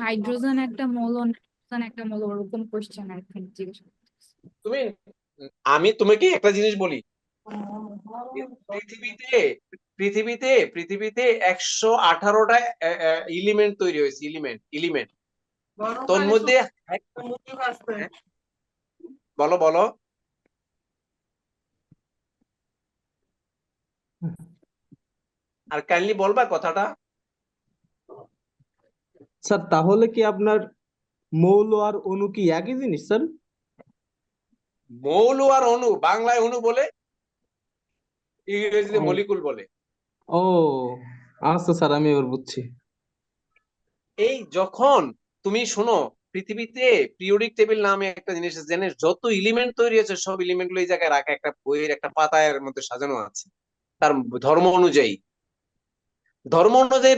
হাইড্রোজেন একটা মৌল, নাইট্রোজেন একটা মৌল, ওরকম কোশ্চেন আর কি জিজ্ঞাসা করতেছে। তুমি, আমি তোমাকে একটা জিনিস বলি, পৃথিবীতে পৃথিবীতে 118টা এলিমেন্ট তৈরি হয়েছে, এলিমেন্ট তোর মধ্যে। বলো বলো। আর কাইন্ডলি বলবা কথাটা। স্যার তাহলে কি আপনার মৌল আর অণু কি একই জিনিস স্যার? মৌল আর অণু, বাংলায় অণু বলে, ইংরেজিতে মলিকুল বলে। ও আচ্ছা স্যার, আমি এবার বুঝছি। এই যখন তুমি শোনো, পৃথিবীতে পিরিয়ডিক টেবিল নামে একটা জিনিস আছে, জানিস? যত এলিমেন্ট তৈরি হয়েছে সব এলিমেন্ট গুলো এই জায়গায় রাখা, একটা বইয়ের একটা পাতার মধ্যে সাজানো আছে তার ধর্ম অনুযায়ী।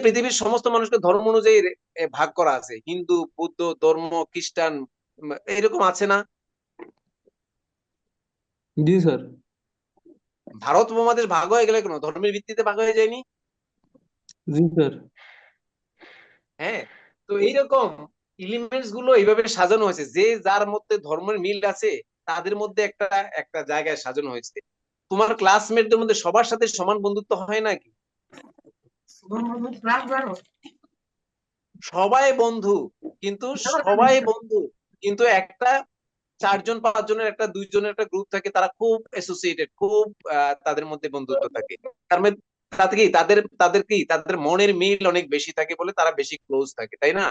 পৃথিবীর সমস্ত মানুষকে ধর্ম অনুযায়ী ভাগ করা আছে, হিন্দু, বৌদ্ধ ধর্ম, খ্রিস্টান, এরকম আছে না? জি স্যার। ভারত উপমহাদেশ ভাগ হয়ে গেলে কোনো ধর্মের ভিত্তিতে ভাগ হয়ে যায়নি? জি স্যার। হ্যাঁ, তো এইরকম এলিমেন্টস গুলো এইভাবে সাজানো হয়েছে, যে যার মধ্যে ধর্মের মিল আছে তাদের মধ্যে একটা একটা জায়গায় সাজানো হয়েছে। তোমার ক্লাসমেটদের মধ্যে সবার সাথে সমান বন্ধুত্ব হয় নাকি? সবাই বন্ধু, কিন্তু একটা 4 জন 5 জনের একটা 2 জনের একটা গ্রুপ থাকে, তারা খুব অ্যাসোসিয়েটেড, খুব তাদের মধ্যে বন্ধুত্ব থাকে। তার মানে তাদের মনের মিল অনেক বেশি থাকে বলে তারা বেশি ক্লোজ থাকে, তাই না?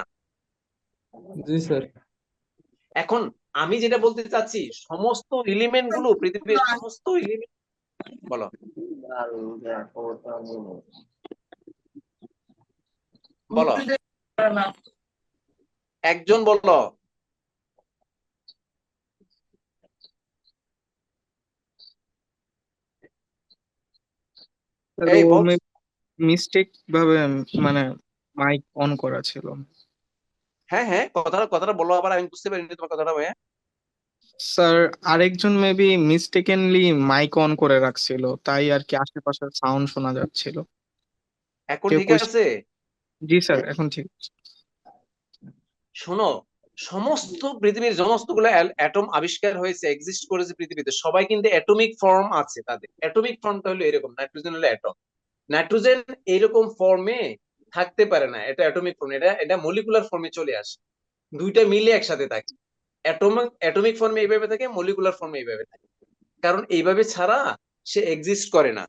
জি স্যার। এখন আমি যেটা বলতে চাচ্ছি, সমস্ত এলিমেন্ট গুলো, পৃথিবীর সমস্ত এলিমেন্ট, বলো বলো, একজন বলো। এই বল। মিস্টেক ভাবে মানে মাইক অন করা ছিল। হ্যাঁ হ্যাঁ, কথাটা বলো আবার, আমি বুঝতে পারিনি তোমার কথাটা ভাইয়া। স্যার আরেকজন মেবি মিস্টেকেনলি মাইক অন করে রাখছিল, তাই আর কি আশেপাশের সাউন্ড শোনা যাচ্ছিল। এখন কেউ ঠিক কোয়েশ্চেন, আছে? জি স্যার এখন ঠিক আছে। শোনো, সমস্ত পৃথিবীর সমস্তগুলো অ্যাটম আবিষ্কার হয়েছে, এক্সিস্ট করেছে পৃথিবীতে, সবাই কিন্তু অ্যাটমিক ফর্ম আছে তাদের। অ্যাটমিক ফর্মটা হলো এরকম, নাইট্রোজেন হলো অ্যাটম। নাইট্রোজেন এইরকম ফর্মে থাকতে পারে না, এটা অ্যাটমিক ফর্ম, এটা মলিকুলার ফর্মে চলে আসে, দুইটা মিলে একসাথে থাকে। অ্যাটমিক ফর্মে এইভাবে থাকে, মলিকুলার ফর্মে এইভাবে থাকে, কারণ এইভাবে ছাড়া সে এক্সিস্ট করে না,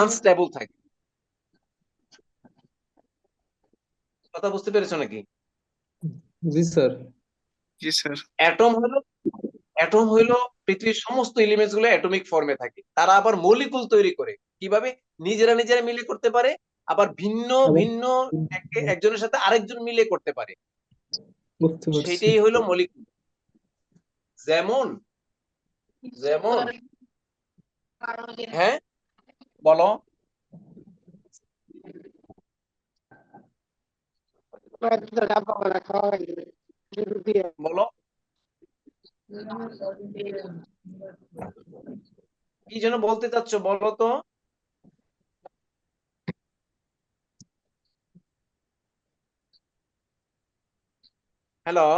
আনস্টেবল থাকে। কথা বুঝতে পেরেছো নাকি? জি স্যার। জি স্যার। অ্যাটম হইলো পৃথিবীর সমস্ত এলিমেন্টস গুলো অ্যাটমিক ফর্মে থাকে, তারা আবার মলিকুল তৈরি করে কিভাবে? নিজেরা নিজেরা মিলে করতে পারে, আবার ভিন্ন ভিন্ন একজনের সাথে আরেকজন মিলে করতে পারে, বুঝতে পারছি। সেটাই হইলো মলিকুল। যেমন যেমন হ্যাঁ বলো, বলো কি যেন বলতে চাচ্ছ, বলো তো। হ্যালো,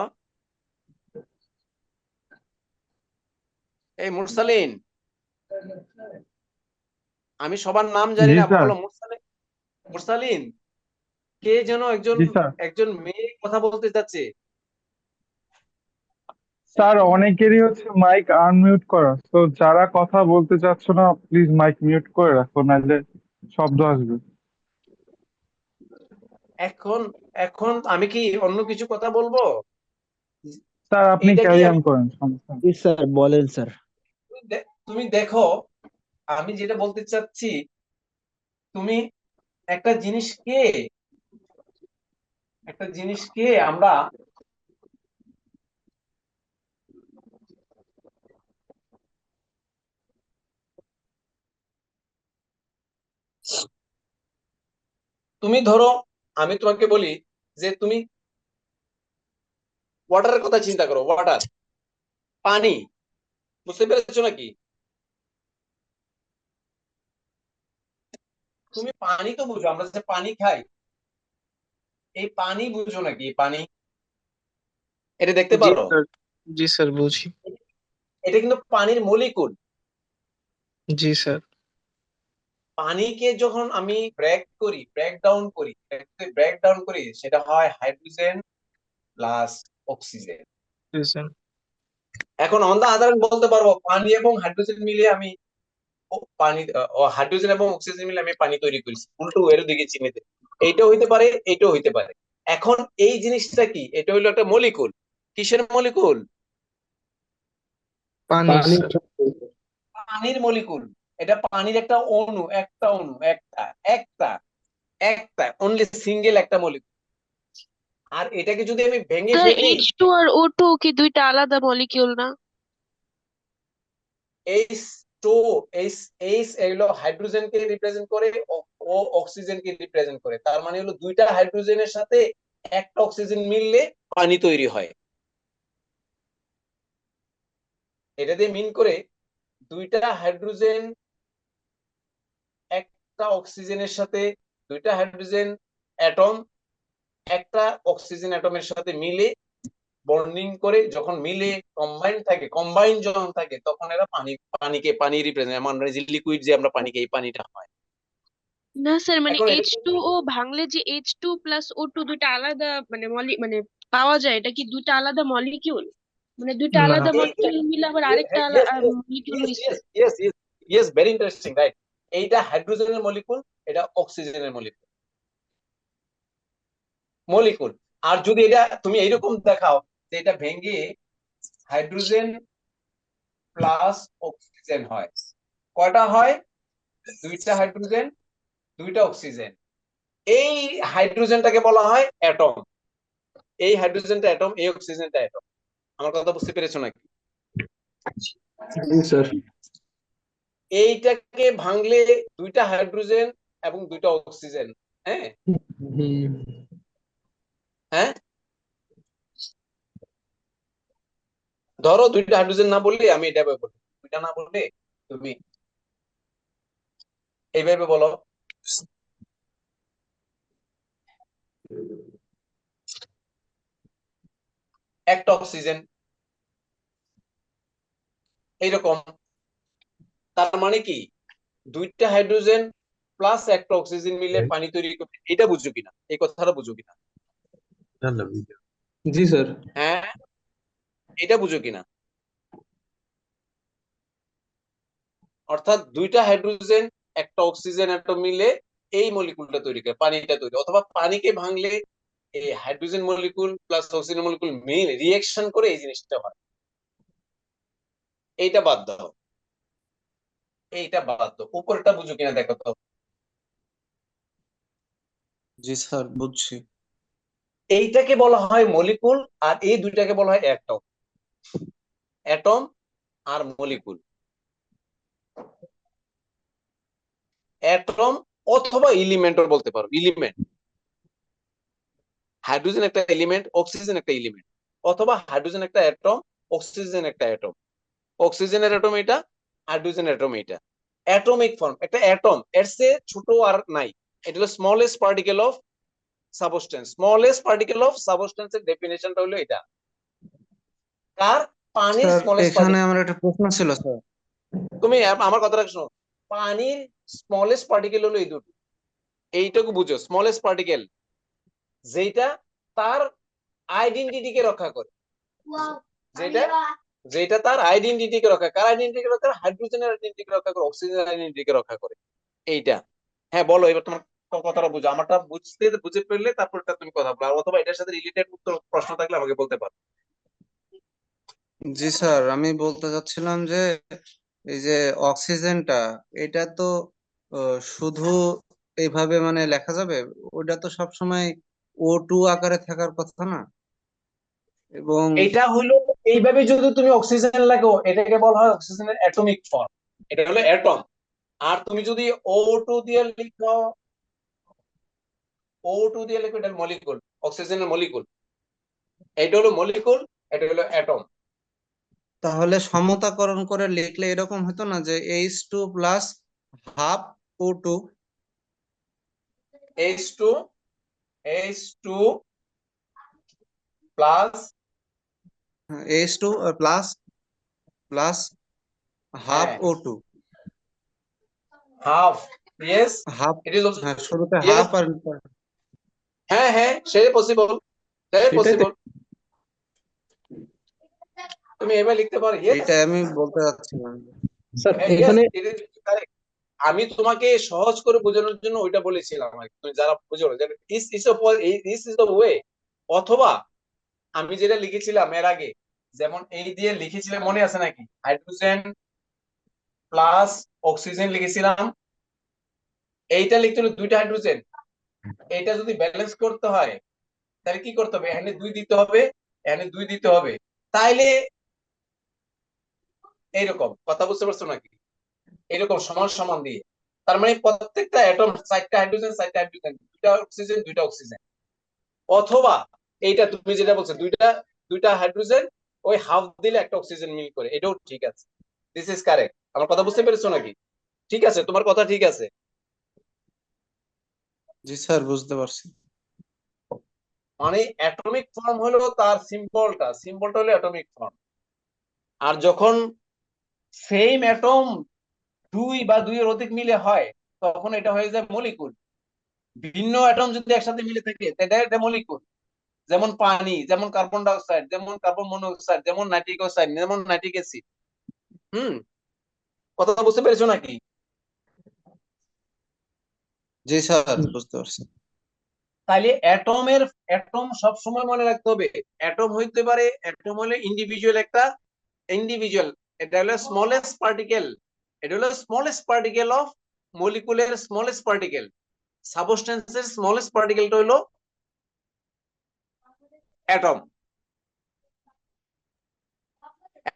এই মুরসালিন, আমি সবার নাম জানি জি না, স্যার। বলো মুরসালিন। মুরসালিন, কে যেন একজন জি স্যার। একজন মেয়ে কথা বলতে চাচ্ছে। স্যার অনেকেরই হচ্ছে মাইক আনমিউট করা, তো যারা কথা বলতে চাচ্ছ না প্লিজ মাইক মিউট করে রাখো, নাহলে শব্দ আসবে। এখন এখন আমি কি অন্য কিছু কথা বলবো? স্যার আপনি এইটা কি ক্যারি অন আমি করেন, সমস্যা নেই। জি স্যার, বলেন স্যার। তুমি দেখো, আমি যেটা বলতে চাচ্ছি, তুমি একটা জিনিসকে আমরা তুমি ধরো, আমি তোমাকে বলি যে তুমি ওয়াটারের কথা চিন্তা করো, ওয়াটার, পানি, বুঝতে পেরেছো নাকি? তুমি পানি তো বুঝো, আমরা যে পানি খাই, এই পানি বুঝো নাকি? এই পানি, এটা দেখতে জি পারো? স্যার। জি স্যার, বুঝি। এটা কিন্তু পানির মলিকুল। জি স্যার। পানিকে যখন আমি ব্রেক ডাউন করি, সেটা হয় হাইড্রোজেন প্লাস অক্সিজেন। জি স্যার। এখন আমরা সাধারণ বলতে পারবো পানি এবং হাইড্রোজেন মিলিয়ে আমি হাইড্রোজেন এবং অক্সিজেন মিলে আমি পানি তৈরি করেছি, উল্টো এর দিকে চিনে দেয়। এইটাও হইতে পারে, এইটাও হইতে পারে। এখন এই জিনিসটা কি? এটা হইলো একটা মলিকুল। কিসের মলিকুল? পানি স্যার। পানির মলিকুল। এটা পানির একটা অণু, একটা একটা একটা অনলি সিঙ্গেল একটা মলিকুল। আর এটাকে যদি আমি ভেঙে ফেলি, H2 আর O2 কি দুইটা আলাদা মলিকিউল না? এইচ টু এইচ এইচ এগুলো হাইড্রোজেনকে রিপ্রেজেন্ট করে, ও অক্সিজেনকে রিপ্রেজেন্ট করে। তার মানে হলো দুইটা হাইড্রোজেনের সাথে একটা অক্সিজেন মিললে পানি তৈরি হয়। এটা দিয়ে মিন করে দুইটা হাইড্রোজেন একটা অক্সিজেনের সাথে, দুইটা হাইড্রোজেন অ্যাটম একটা অক্সিজেন অ্যাটমের সাথে মিলে বন্ডিং করে, যখন মিলে কম্বাইন যখন থাকে, তখন এরা পানি রিপ্রেজেন্ট, আমরা যে লিকুইড যে আমরা পানি খাই, এই পানিটা হয়। না স্যার, মানে এখন এটা H2O ভাঙলে যে H2 প্লাস O2 দুইটা আলাদা মানে মানে পাওয়া যায়, এটা কি দুইটা আলাদা মলিকিউল? মানে দুইটা না আলাদা মলিকিউল মিলে আবার আরেকটা মলিকিউল হইছে? Yes, very interesting, right. এইটা হাইড্রোজেনের মলিকুল, এটা অক্সিজেনের মলিকুল। আর যদি এটা তুমি এইরকম দেখাও যে এটা ভেঙে হাইড্রোজেন প্লাস অক্সিজেন হয়, কয়টা হয়? দুইটা হাইড্রোজেন, দুইটা অক্সিজেন। এই হাইড্রোজেনটাকে বলা হয় অ্যাটম। এই হাইড্রোজেনটা অ্যাটম, এই অক্সিজেনটা অ্যাটম। আমার কথা বুঝতে পেরেছো নাকি? জি স্যার। এইটাকে ভাঙলে দুইটা হাইড্রোজেন এবং দুইটা অক্সিজেন। হ্যাঁ হুম। হ্যাঁ, ধরো দুইটা হাইড্রোজেন না বললে আমি এটা বলবো, দুইটা না বললে তুমি এইভাবে বলো, একটা অক্সিজেন, এইরকম। তার মানে কি দুইটা হাইড্রোজেন প্লাস একটা অক্সিজেন মিলে পানি তৈরি করবে। এটা বুঝো কিনা, এই কথাটা বুঝো কিনা? জি স্যার। হ্যাঁ, এটা বুঝো কিনা? অর্থাৎ দুইটা হাইড্রোজেন একটা অক্সিজেন অ্যাটম মিলে এই মলিকুলটা তৈরি করে, পানিটা তৈরি, অথবা পানিকে ভাঙলে এই hydrogen molecule plus oxygen molecule মিলে রিঅ্যাকশন করে এই জিনিসটা হয়। এইটা বাদ দাও, এইটা বাদ দাও, উপরটা বুঝো কিনা দেখো তো। জি স্যার বুঝছি। এইটাকে বলা হয় মলিকুল, আর এই দুইটাকে বলা হয় অ্যাটম। অ্যাটম আর মলিকুল। অ্যাটম অথবা এলিমেন্টও বলতে পারো, এলিমেন্ট। হাইড্রোজেন একটা এলিমেন্ট, অক্সিজেন একটা এলিমেন্ট, অথবা হাইড্রোজেন একটা অ্যাটম, অক্সিজেন একটা অ্যাটম। অক্সিজেনের অ্যাটম এটা, হাইড্রোজেনের অ্যাটম এটা। অ্যাটমিক ফর্ম, একটা অ্যাটম এর চেয়ে ছোট আর নাই। এটা হলো smallest particle of substance. Smallest particle of substance এর ডেফিনেশনটা হলো এটা। কার? পানির স্যার স্মলেস্ট এখানে পার্টিকেল। আমার একটা প্রশ্ন ছিল স্যার। তুমি আমার কথাটা শোনো, পানির স্মলেস্ট পার্টিকেল হলো এই দুটো। এইটুকু বুঝো, স্মলেস্ট পার্টিকেল যেটা তার আইডেন্টিটিকে রক্ষা করে, যেটা যেটা তার আইডেন্টিটিকে রক্ষা করে। কার আইডেন্টিটিকে রক্ষা করে? হাইড্রোজেনের আইডেন্টিটিকে রক্ষা করে, অক্সিজেনের আইডেন্টিটিকে রক্ষা করে। এইটা। হ্যাঁ বলো, এবার তোমার কথাটা বুঝো। আমারটা বুঝে ফেললে তারপরটা তুমি কথা বলো, অথবা এটার সাথে রিলেটেড উত্তর প্রশ্ন থাকলে আমাকে বলতে পারো। জি স্যার, আমি বলতে চাচ্ছিলাম যে এই যে অক্সিজেনটা, এটা তো শুধু এইভাবে মানে লেখা যাবে? ওটা তো সবসময় O2 আকারে থাকার কথা না? এবং এটা হলো, এইভাবে যদি তুমি অক্সিজেন লাগো, এটাকে বলা হয় অক্সিজেনের অ্যাটমিক ফর্ম। এটা হলো অ্যাটম। আর তুমি যদি O2 দিয়ে লিখো, O2 দিয়ে লিখো, এটা মলিকুল, অক্সিজেনের মলিকুল। এটা হলো মলিকুল, এটা হলো অ্যাটম। তাহলে সমতাকরণ করে লিখলে এরকম হতো না যে H2 plus half O2, H2 H2 plus H2 plus plus half হ্যাঁ O2, half. Yes, half. It is also. হ্যাঁ, শুরুতে ইয়েস, হাফ আর হ্যাঁ হ্যাঁ, সেটাই পসিবল, সেটাই এটাই তো, পসিবল। তুমি এভাবে লিখতে পারো, ইয়েস। এইটাই আমি বলতে চাচ্ছিলাম। স্যার ইয়েস, এখানে ইট ইজ কারেক্ট। আমি তোমাকে সহজ করে বোঝানোর জন্য ওইটা বলেছিলাম আর কি। তুমি যারা বুঝো is is this is the way. অথবা আমি যেটা লিখেছিলাম এর আগে, যেমন এই দিয়ে লিখেছিলাম, মনে আছে নাকি? হাইড্রোজেন প্লাস অক্সিজেন লিখেছিলাম। এইটা লিখতে হলো দুইটা হাইড্রোজেন, এইটা যদি ব্যালেন্স করতে হয় তাহলে কি করতে হবে? এখানে 2 দিতে হবে, এখানে 2 দিতে হবে। তাইলে এইরকম কথা বুঝতে পারছো নাকি? এরকম সমান সমান দিয়ে, তার মানে প্রত্যেকটা অ্যাটম 4টা হাইড্রোজেন, 4টা হাইড্রোজেন, 2টা অক্সিজেন, 2টা অক্সিজেন। অথবা এইটা তুমি যেটা বলছো, দুইটা হাইড্রোজেন ওই হাফ দিলে একটা অক্সিজেন মিল করে, এটাও ঠিক আছে। This is correct. আমার কথা বুঝতে পেরেছো নাকি? ঠিক আছে, তোমার কথা ঠিক আছে। জি স্যার, বুঝতে পারছি। মানে অ্যাটমিক ফর্ম হলো তার সিম্বলটা হলো অ্যাটমিক ফর্ম। আর যখন সেম অ্যাটম 2 বা 2 এর অধিক মিলে হয়, তখন এটা হয়ে যায় মলিকুল। ভিন্ন অ্যাটম যদি একসাথে মিলে থাকে তাহলে এটা মলিকুল। যেমন পানি, যেমন কার্বন ডাই অক্সাইড, যেমন কার্বন মনোক্সাইড, যেমন নাইট্রিক অক্সাইড, যেমন নাইট্রিক অ্যাসিড। হুম, কথা বুঝতে পেরেছো নাকি? জি স্যার, বুঝতে পারছি। তাইলে অ্যাটম সব সময় মনে রাখতে হবে, অ্যাটম হইতে পারে, অ্যাটম হলে ইন্ডিভিজুয়াল। এটা হলো স্মলেস্ট পার্টিকেল, এটা হলো স্মলেস্ট পার্টিকেল অফ মলিকুলের স্মলেস্ট পার্টিকেল। সাবস্টেন্সের স্মলেস্ট পার্টিকেলটা হলো অ্যাটম।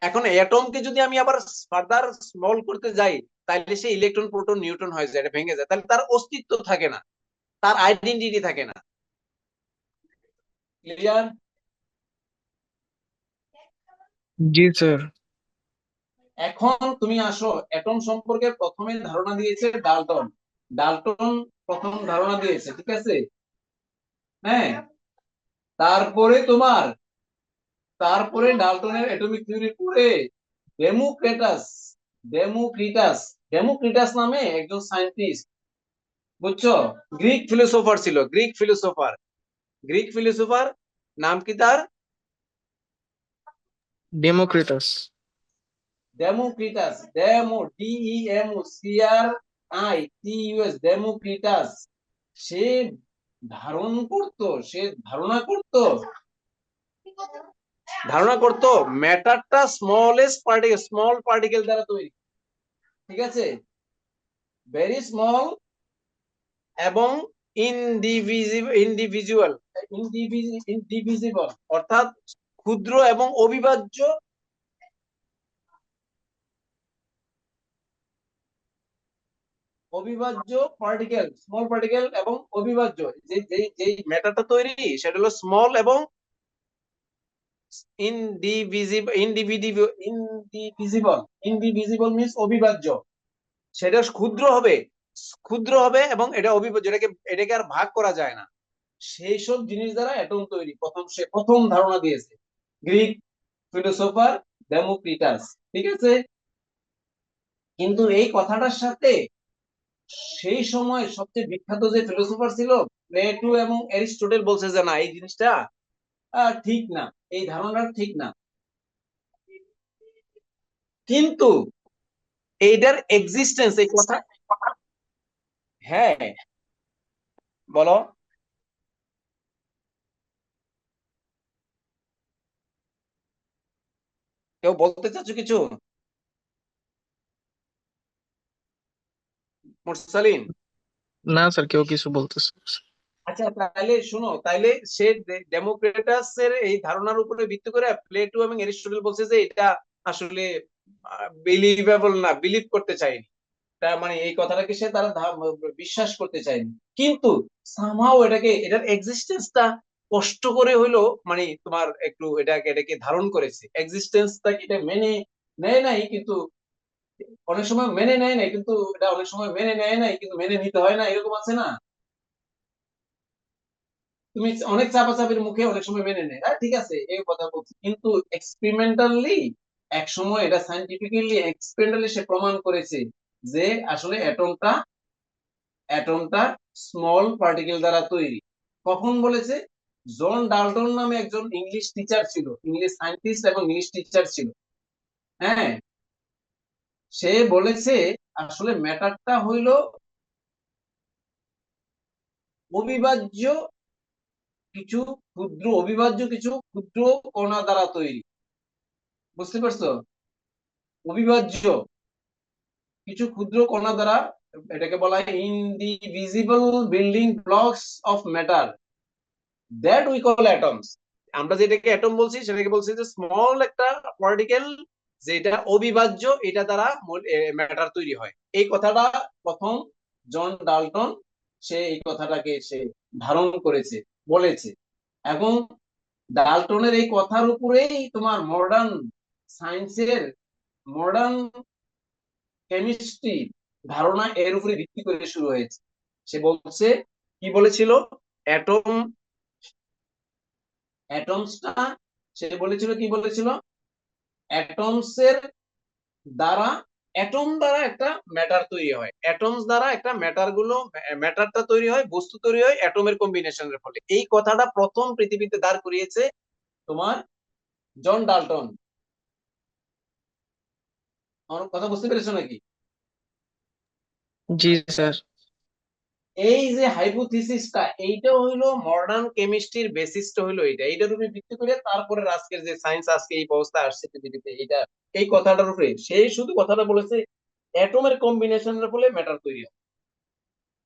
এখন অ্যাটমকে যদি আমি আবার ফার্দার স্মল করতে যাই, তাহলে সে ইলেকট্রন, প্রোটন, নিউট্রন হয়ে যায়, এটা ভেঙে যায়, তাহলে তার অস্তিত্ব থাকে না, তার আইডেন্টিটি থাকে না। ক্লিয়ার? জি স্যার। এখন তুমি আসো, অ্যাটম সম্পর্কে প্রথমে ধারণা দিয়েছে ডাল্টন। ডাল্টন প্রথম ধারণা দিয়েছে, ঠিক আছে? হ্যাঁ, তারপরে ডাল্টনের অ্যাটমিক থিওরি পড়ে ডেমোক্রিটাস নামে একজন সায়েন্টিস্ট, বুঝছো? গ্রিক ফিলোসোফার ছিল, গ্রিক ফিলোসোফার। নাম কি তার? ডেমোক্রিটাস। ডেমোক্রিটাস, DEMOCRITUS, ডেমোক্রিটাস, সে ধারণা করতো ম্যাটারটা স্মল পার্টিকেল দ্বারা তৈরি, ঠিক আছে, ভেরি স্মল এবং ইনডিভিজিবল, অর্থাৎ ক্ষুদ্র এবং অবিভাজ্য, পার্টিকেল, স্মল পার্টিকেল এবং অবিভাজ্য, যে ম্যাটারটা তৈরি সেটা হলো স্মল এবং ইনডিভিজিবল মিন্স অবিভাজ্য, সেটা ক্ষুদ্র হবে এবং এটা অবিভাজ্য, এটাকে আর ভাগ করা যায় না, সেই সব জিনিস দ্বারা অ্যাটম তৈরি প্রথম ধারণা দিয়েছে গ্রিক ফিলোসোফার ডেমোক্রিটাস, ঠিক আছে। কিন্তু এই কথাটার সাথে সেই সময় সবচেয়ে বিখ্যাত যে ফিলোসোফার ছিল প্লেটো এবং অ্যারিস্টটল বলছে যে না, এই জিনিসটা ঠিক না, এই ধারণাটা ঠিক না। কিন্তু এইটার এক্সিস্টেন্স, এই কথা, হ্যাঁ বলো, কেউ বলতে চাচ্ছ কিছু? মুরসালিন? না স্যার, কেউ কিছু বলতেছে না। আচ্ছা, তাইলে শোনো, তাইলে সে ডেমোক্রিটাস এর এই ধারণার উপরে ভিত্তি করে প্লেটো এবং অ্যারিস্টটল বলছে যে এটা আসলে বিলিভেবল না, বিলিভ করতে চায়নি, তার মানে এই কথাটাকে সে তারা বিশ্বাস করতে চায়নি। কিন্তু সামহাও এটার এক্সিস্টেন্সটা কষ্ট করে হইলো, মানে তোমার একটু এটাকে ধারণ করেছে, এক্সিস্টেন্সটাকে এটা মেনে নেয় নাই, কিন্তু অনেক সময় মেনে নেয় নাই, কিন্তু এটা অনেক সময় মেনে নেয় নাই, কিন্তু মেনে নিতে হয় না, এরকম আছে না, তুমি অনেক চাপাচাপির মুখে অনেক সময় মেনে নেয়, ঠিক আছে, এই কথা বলছি। কিন্তু এক্সপেরিমেন্টালি এক সময় এটা সাইন্টিফিক্যালি এক্সপেরিমেন্টালি সে প্রমাণ করেছে যে আসলে অ্যাটমটা স্মল পার্টিকেল দ্বারা তৈরি। কখন বলেছে? জন ডাল্টন নামে একজন ইংলিশ টিচার ছিল, ইংলিশ সায়েন্টিস্ট এবং ইংলিশ টিচার ছিল, হ্যাঁ, সে বলেছে আসলে ম্যাটারটা হইল অবিভাজ্য কিছু ক্ষুদ্র কণা দ্বারা তৈরি, বুঝতে পারছো? অবিভাজ্য কিছু ক্ষুদ্র কণা দ্বারা, এটাকে বলা হয় indivisible building blocks of matter that we call atoms. আমরা যেটাকে অ্যাটম বলছি সেটাকে বলছি যে স্মল একটা পার্টিকেল যেটা অবিভাজ্য, এটা দ্বারা ম্যাটার তৈরি হয়। এই কথাটা প্রথম জন ডাল্টন সে এই কথাটাকে সে ধারণ করেছে, বলেছে। এবং ডাল্টনের এই কথার উপরেই তোমার মডার্ন সায়েন্সের, মডার্ন কেমিস্ট্রি ধারণা এর উপরে ভিত্তি করে শুরু হয়েছে। সে বলছে, কি বলেছিল, অ্যাটমসটা, সে বলেছিল, কি বলেছিল, অ্যাটমসের দ্বারা, অ্যাটম দ্বারা একটা ম্যাটার তৈরি হয়, অ্যাটমস দ্বারা একটা ম্যাটারটা তৈরি হয়, বস্তু তৈরি হয় অ্যাটমের কম্বিনেশনের ফলে। এই কথাটা প্রথম পৃথিবীতে দাঁড় করিয়েছে তোমার জন ডাল্টন। আমার কথা বুঝতে পেরেছো নাকি? জি স্যার। এই যে হাইপোথিসিসটা, এইটা হইলো মডার্ন কেমিস্ট্রির বেসিসটা হইলো এইটা তুমি ভিত্তি করে তারপরে আজকের যে সায়েন্স আজকে এই অবস্থা আসছে পৃথিবীতে, এটা এই কথাটার উপরে সেই শুধু কথাটা বলেছে অ্যাটমের কম্বিনেশনের ফলে ম্যাটার তৈরি হয়।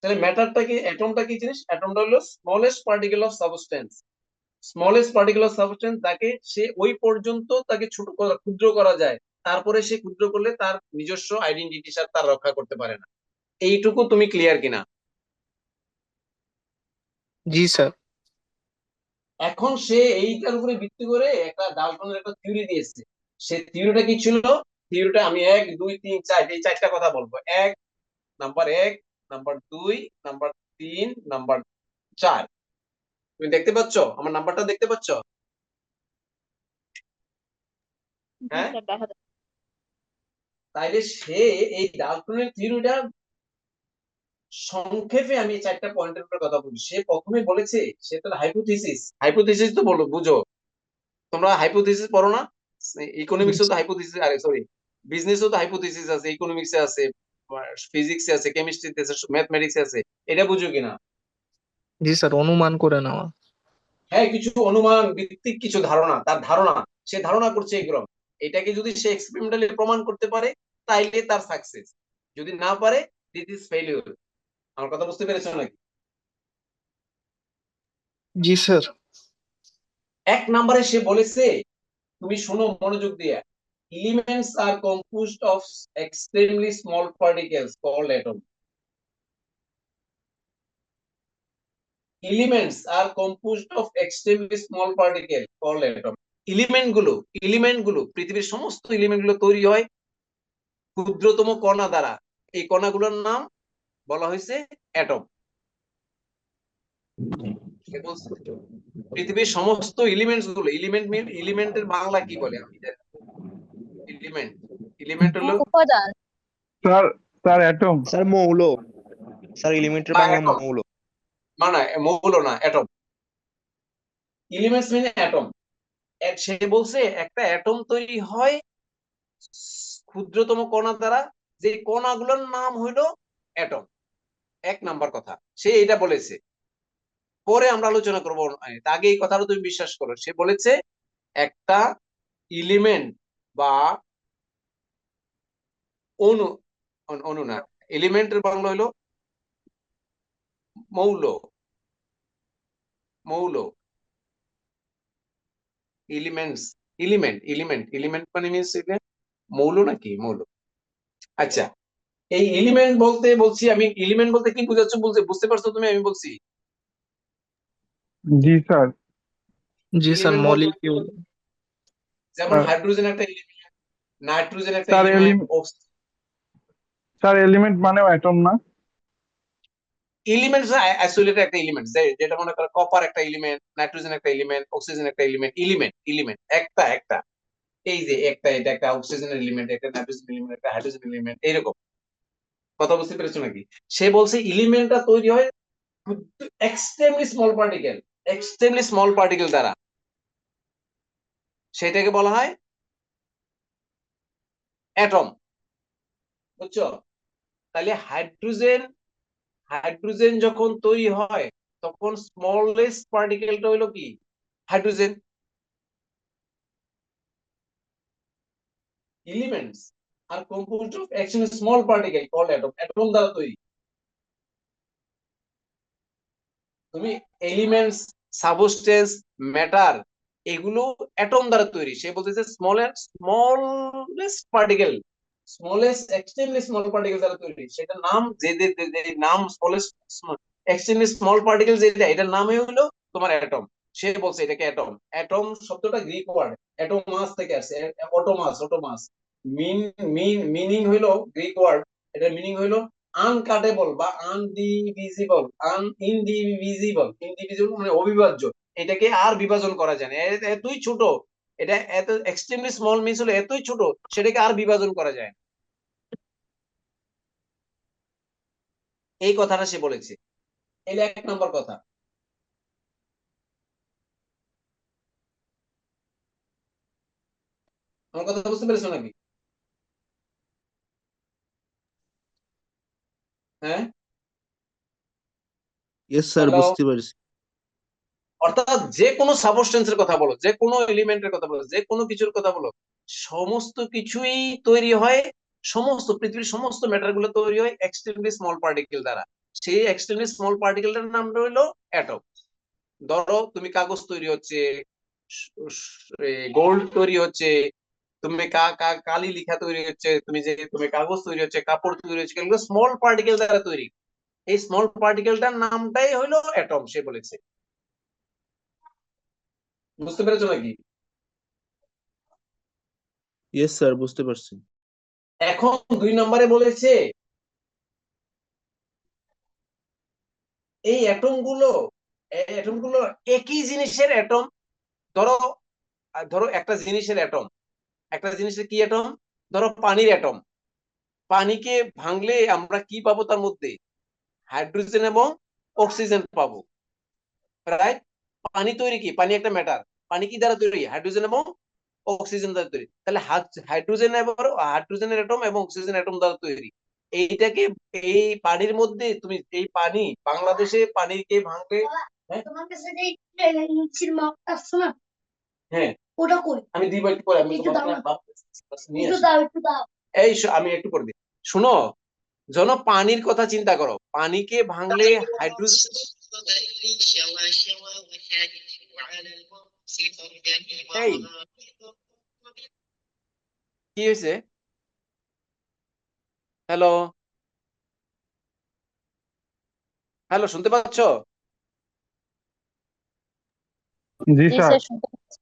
তাহলে ম্যাটারটা কি, অ্যাটমটা কি জিনিস? অ্যাটমটা হলো স্মলেস্ট পার্টিকেল অফ সাবস্টেন্স, তাকে সে ওই পর্যন্ত তাকে ক্ষুদ্র করা যায়, তারপরে সে ক্ষুদ্র করলে তার নিজস্ব আইডেন্টিটি তার রক্ষা করতে পারে না। এইটুকু তুমি ক্লিয়ার কিনা? জি স্যার। এখন সে এইটার উপরে ভিত্তি করে একটা ডাল্টনের একটা থিওরি দিয়েছে। সে থিওরিটা কি ছিল? থিওরিটা আমি 1 2 3 4 এই 4টা কথা বলবো। Number 1, number 2, number 3, number 4। তুমি দেখতে পাচ্ছ? আমার নাম্বারটা দেখতে পাচ্ছ? হ্যাঁ, তাইলে সে এই ডাল্টনের থিওরিটা সংক্ষেপে আমি 4টা পয়েন্টের উপর কথা বলি। সে প্রথমে বলেছে, সে তো হাইপোথিসিস তো বলো, বুঝো তোমরা হাইপোথিসিস পড়ো না, ইকোনমিক্স তো হাইপোথিসিস, আরে সরি, বিজনেসও তো হাইপোথিসিস আছে, ইকোনমিক্সে আছে, ফিজিক্সে আছে, কেমিস্ট্রিতে আছে, ম্যাথমেটিক্সে আছে। এটা বুঝো কিনা? জি স্যার, অনুমান করে নেওয়া। হ্যাঁ, কিছু অনুমান ভিত্তিক কিছু ধারণা, তার ধারণা, সে ধারণা করছে এরকম। এটাকে যদি সে এক্সপেরিমেন্টালি প্রমাণ করতে পারে তাইলে তার সাকসেস, যদি না পারে দিস ইজ ফেলিউর। আমার কথা বুঝতে পেরেছো নাকি? জি স্যার। 1 নম্বরে সে বলেছে, তুমি শোনো মনোযোগ দিয়ে, elements are composed of extremely small particles called atom. Elements are composed of extremely small particle called atom. এলিমেন্টগুলো পৃথিবীর সমস্ত এলিমেন্টগুলো তৈরি হয় ক্ষুদ্রতম কণা দ্বারা। এই কণাগুলোর নাম বলা হয়েছে অ্যাটম। পৃথিবীর সমস্ত এলিমেন্টের বাংলা কি বলে? এলিমেন্ট হলো উপাদান। Sir sir atom. স্যার মৌল। স্যার এলিমেন্টের না, বাংলা অ্যাটম মৌল। না, মৌল না, অ্যাটম। এলিমেন্টস মানে অ্যাটম। সে বলছে একটা অ্যাটম তৈরি হয় ক্ষুদ্রতম কণা দ্বারা, যে কণাগুলোর নাম হইলো অ্যাটম। 1 নাম্বার কথা সে এটা বলেছে, পরে আমরা আলোচনা করবো। আগে এই কথাটা তুমি বিশ্বাস করো। সে বলেছে একটা এলিমেন্ট বা অণু, অণু না, এলিমেন্টের বাংলা হলো মৌল। মৌল, এলিমেন্ট মানে মিন্স মৌল নাকি? মৌল। আচ্ছা, এই এলিমেন্ট বলতে বলছি আমি, এলিমেন্ট বলতে কি বুঝাচ্ছ বুঝতে পারছো তুমি? আমি বলছি জি স্যার। জি স্যার, এলিমেন্ট বলতে মলিকিউল। যেমন স্যার হাইড্রোজেন একটা এলিমেন্ট, নাইট্রোজেন একটা স্যার এলিমেন্ট, স্যার এলিমেন্ট মানেও অ্যাটম না? এলিমেন্টস আইসোলেটেড একটা এলিমেন্ট, যেটা মনে করো কপার একটা এলিমেন্ট, নাইট্রোজেন একটা এলিমেন্ট, অক্সিজেন একটা এলিমেন্ট। এলিমেন্ট একটা একটা, এই যে একটা, এটা একটা অক্সিজেনের এলিমেন্ট, একটা নাইট্রোজেন এলিমেন্ট, একটা হাইড্রোজেন এলিমেন্ট, এইরকম। কথা বুঝতে পেরেছো নাকি? সে বলছে এলিমেন্টটা তৈরি হয় এক্সট্রিমলি স্মল পার্টিকেল দ্বারা, সেটাকে বলা হয় অ্যাটম। বুঝছো? তাহলে হাইড্রোজেন যখন তৈরি হয় তখন স্মলেস্ট পার্টিকেলটা হইলো কি? Hydrogen. Elements are composed of extremely small particle called atom. Atom দ্বারা তৈরি। তুমি এলিমেন্টস, সাবস্টেন্স, ম্যাটার, এগুলো অ্যাটম দ্বারা তৈরি। সে বলতেছে স্মলেস্ট এক্সট্রিমলি স্মল পার্টিকেল দ্বারা তৈরি। সেটা নাম যে নাম স্মলেস্ট এক্সট্রিমলি স্মল পার্টিকেল, যেটা এটার নামই হলো তোমার অ্যাটম। সে বলছে এটাকে অ্যাটম। অ্যাটম শব্দটা গ্রিক ওয়ার্ড, অ্যাটোমাস থেকে আসছে। অটোমাস মিনিং হইলো গ্রিক ওয়ার্ড। এটার মিনিং হইলো আনকাটেবল বা ইনডিভিজিবল মানে অবিভাজ্য। এটাকে আর বিভাজন করা যায় না, এতই ছোট। এটা এত এক্সট্রিমলি স্মল মিন্স হলো এতই ছোট, সেটাকে আর বিভাজন করা যায় না। এই কথাটা সে বলেছে। এটা 1 নম্বর কথা। আমার কথা বুঝতে পেরেছো নাকি? হ্যাঁ, ইয়েস স্যার, হ্যালো। বুঝতে পারছি। অর্থাৎ যে কোনো সাবস্টেন্সের কথা বলো, যে কোনো এলিমেন্টের কথা বলো, যে কোনো কিছুর কথা বলো, সমস্ত কিছুই তৈরি হয়, সমস্ত পৃথিবীর সমস্ত ম্যাটার গুলো তৈরি হয় এক্সট্রিমলি স্মল পার্টিকেল দ্বারা। সেই এক্সট্রিমলি স্মল পার্টিকেলটার নাম হলো অ্যাটম। ধরো তুমি কাগজ তৈরি হচ্ছে, গোল্ড তৈরি হচ্ছে, তুমি কালি লিখা তৈরি হচ্ছে, তুমি কাগজ তৈরি হচ্ছে, কাপড় তৈরি হচ্ছে, এগুলো স্মল পার্টিকেল দ্বারা তৈরি। এই স্মল পার্টিকেলটার নামটাই হলো অ্যাটম, সে বলেছে। বুঝতে পেরেছো নাকি? ইয়েস স্যার, বুঝতে পারছি। এখন 2 নম্বরে বলেছে এই অ্যাটম গুলো একই জিনিসের অ্যাটম। ধরো ধরো একটা জিনিসের অ্যাটম, একটা জিনিসের কি অ্যাটম? ধরো পানির অ্যাটম। পানিকে ভাঙলে আমরা কি পাবো? তার মধ্যে হাইড্রোজেন এবং অক্সিজেন পাবো, রাইট? পানি তৈরি কি? পানি একটা ম্যাটার। পানি কি দ্বারা তৈরি? হাইড্রোজেন এবং অক্সিজেন দ্বারা তৈরি। তাহলে হাইড্রোজেনের অ্যাটম এবং অক্সিজেন অ্যাটম দ্বারা তৈরি। এইটাকে এই পানির মধ্যে তুমি এই পানি বাংলাদেশে পানিকে ভাঙবে। হ্যাঁ তোমার কাছে যে ইঞ্চির মাপ আছে না, হ্যাঁ ওটা কই? আমি দিব একটু পরে, আমি একটু দাও তোমাকে না। নিয়ে একটু আসি। দাও, একটু দাও। আমি একটু করে দিই, শুনো। জন পানির কথা চিন্তা করো, পানিকে ভাঙলে হাইড্রোজেন, এই কি হয়েছে? হ্যালো হ্যালো, শুনতে পাচ্ছ? জি জি স্যার। স্যার, শুনতে পাচ্ছি।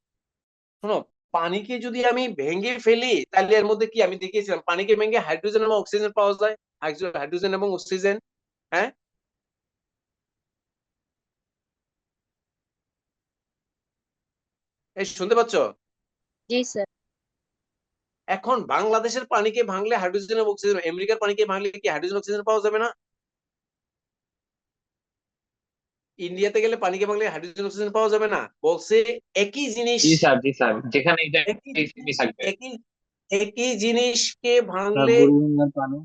শোনো, পানিকে যদি আমি ভেঙে ফেলি তাহলে এর মধ্যে কি আমি দেখিয়েছিলাম, পানিকে ভেঙে হাইড্রোজেন এবং অক্সিজেন পাওয়া যায়। হাইড্রোজেন এবং অক্সিজেন। হ্যাঁ, এই শুনতে পাচ্ছ? জি স্যার। এখন বাংলাদেশের পানিকে ভাঙলে হাইড্রোজেন এবং অক্সিজেন, আমেরিকার পানিকে ভাঙলে কি হাইড্রোজেন অক্সিজেন পাওয়া যাবে না? ইন্ডিয়াতে গেলে পানিকে ভাঙলে হাইড্রোজেন অক্সিজেন পাওয়া যাবে না? বলছে একই জিনিস, জি স্যার, জি স্যার, যেখানে এই একই জায়গায় থাকবে। একই একই জিনিসকে স্যার ভাঙলে, বোরিংয়ের পানি।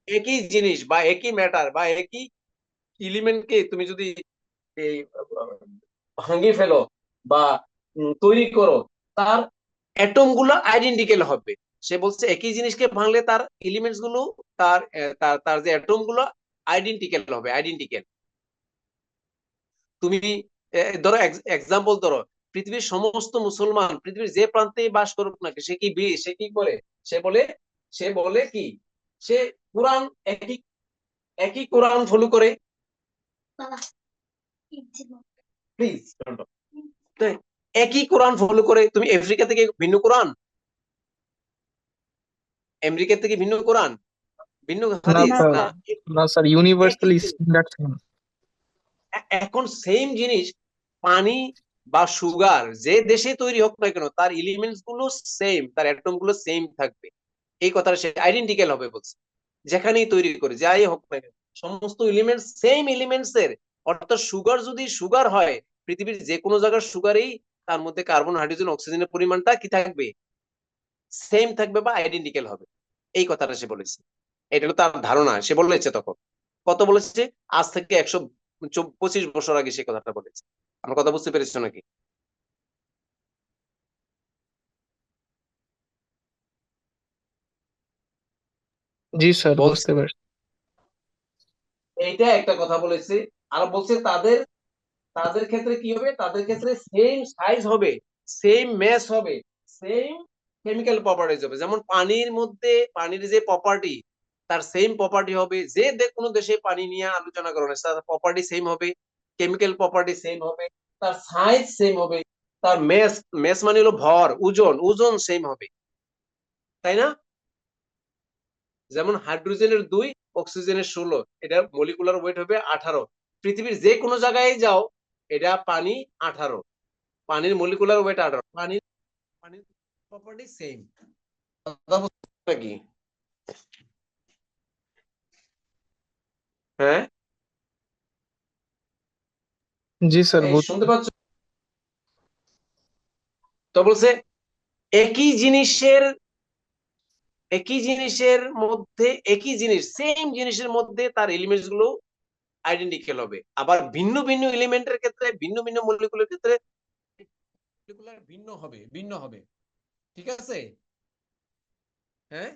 একই জিনিস বা একই ম্যাটার বা একই এলিমেন্টকে তুমি যদি এই ভাঙিয়ে ফেলো বা তৈরি করো, তার অ্যাটম গুলো আইডেন্টিক্যাল হবে। সে বলছে একই জিনিসকে ভাঙলে তার এলিমেন্টস গুলো, তার তার তার যে অ্যাটম গুলো আইডেন্টিক্যাল হবে, আইডেন্টিক্যাল। তুমি ধরো এক্সাম্পল ধরো, পৃথিবীর সমস্ত মুসলমান পৃথিবীর যে প্রান্তে বাস করুক না, সে কি করে? সে বলে কি, সে কোরআন, একই একই কোরআন ফলো করে। প্লিজ, একই কোরআন ফলো করে। তুমি আফ্রিকা থেকে ভিন্ন কোরআন, আমেরিকা থেকে ভিন্ন কোরআন, ভিন্ন না হাদিস না স্যার, না। স্যার। না স্যার, একই ইউনিভার্সাল জিনিস। Standard same. এখন সেম জিনিস, পানি বা সুগার যে দেশে তৈরি হোক না কেন, তার এলিমেন্টস গুলো সেম, তার অ্যাটম গুলো সেম থাকবে। এই কথাটা সে আইডেন্টিক্যাল হবে বলছে। যেখানেই তৈরি করে, যাই হোক না কেন, সমস্ত এলিমেন্টস সেম এলিমেন্টস এর। অর্থাৎ সুগার যদি সুগার হয়, পৃথিবীর যে কোনো জায়গার সুগারেই তার মধ্যে কার্বন, হাইড্রোজেন, অক্সিজেনের পরিমাণটা কি থাকবে? সেম থাকবে বা আইডেন্টিক্যাল হবে। এই কথাটা সে বলেছে। এটা হলো তার ধারণা, সে বলেছে তখন। কত বলেছে? আজ থেকে 125 বছর আগে সে কথাটা বলেছে। আমার কথা বুঝতে পেরেছো নাকি? জি স্যার, বলছে বুঝতে পারছি। এইটা একটা কথা বলেছে। আর বলছে তাদের তাদের ক্ষেত্রে কি হবে, তাদের ক্ষেত্রে সেম সাইজ হবে, সেম ম্যাস হবে, সেম কেমিক্যাল প্রপার্টিজ হবে। যেমন পানির মধ্যে, পানির যে প্রপার্টি, তার সেম প্রপার্টি হবে। যে কোনো দেশে পানি নিয়ে আলোচনা করো না, তার প্রপার্টি সেম হবে, কেমিক্যাল প্রপার্টি সেম হবে, তার সাইজ সেম হবে, তার ম্যাস, ম্যাস মানে হলো ভর, ওজন, ওজন সেম হবে, তাই না? যেমন হাইড্রোজেনের 2, অক্সিজেনের 16, এটা মলিকুলার ওয়েট হবে 18। পৃথিবীর যে কোনো জায়গায় যাও, এটা পানি 18, পানির মলিকুলার ওয়েট 18, পানির পানির প্রপার্টি সেম। কথা বুঝতে কি? হ্যাঁ, জি স্যার, এই শুনতে পাচ্ছ? তো বলছে একই জিনিসের, মধ্যে, একই জিনিস, সেম জিনিসের মধ্যে তার এলিমেন্টস গুলো আইডেন্টিক্যাল হবে। আবার ভিন্ন ভিন্ন এলিমেন্টের ক্ষেত্রে, ভিন্ন ভিন্ন মলিকুলের ক্ষেত্রে মলিকুলার ভিন্ন হবে, ভিন্ন হবে। ঠিক আছে? হ্যাঁ,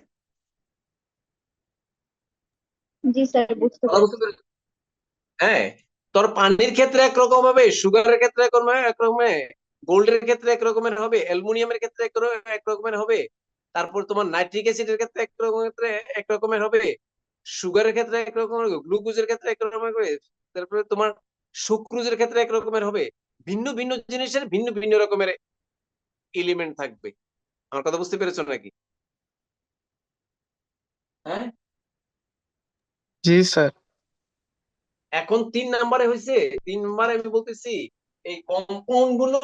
জি স্যার, বুঝতে কথা বুঝতে পারছি। পেরেছো? হ্যাঁ, তোর পানির ক্ষেত্রে একরকম হবে, সুগারের ক্ষেত্রে একরকম, গোল্ডের ক্ষেত্রে একরকমের হবে, অ্যালুমিনিয়ামের ক্ষেত্রে একরকমের হবে, তারপর তোমার নাইট্রিক অ্যাসিডের ক্ষেত্রে একরকমের হবে, সুগারের ক্ষেত্রে একরকম, গ্লুকোজের ক্ষেত্রে একরকমের হবে, তারপরে তোমার সুক্রোজের ক্ষেত্রে একরকমের হবে। ভিন্ন ভিন্ন জিনিসের ভিন্ন ভিন্ন রকমের এলিমেন্ট থাকবে। আমার কথা বুঝতে পেরেছো নাকি? হ্যাঁ, জি স্যার। এখন 3 নম্বরে হয়েছে, 3 নম্বরে আমি বলতেছি, এই কম্পাউন্ড গুলো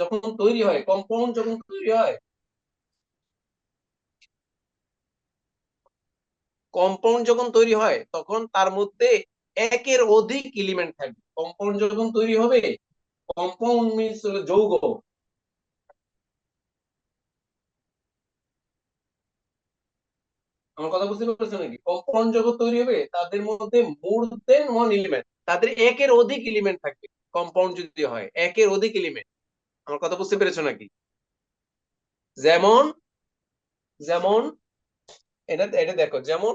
যখন তৈরি হয়, কম্পাউন্ড যখন তৈরি হয় তখন তার মধ্যে একের অধিক এলিমেন্ট থাকবে। কম্পাউন্ড যখন তৈরি হবে, কম্পাউন্ড মিন্স হলো যৌগ, আমার কথা বুঝতে পারছো নাকি? কম্পাউন্ড যখন তৈরি হবে তাদের মধ্যে মোর দেন ওয়ান এলিমেন্ট, তাদের একের অধিক এলিমেন্ট থাকবে। কম্পাউন্ড যদি হয় একের অধিক এলিমেন্ট। আমার কথা বুঝতে পেরেছো নাকি? যেমন যেমন এটা এটা দেখো, যেমন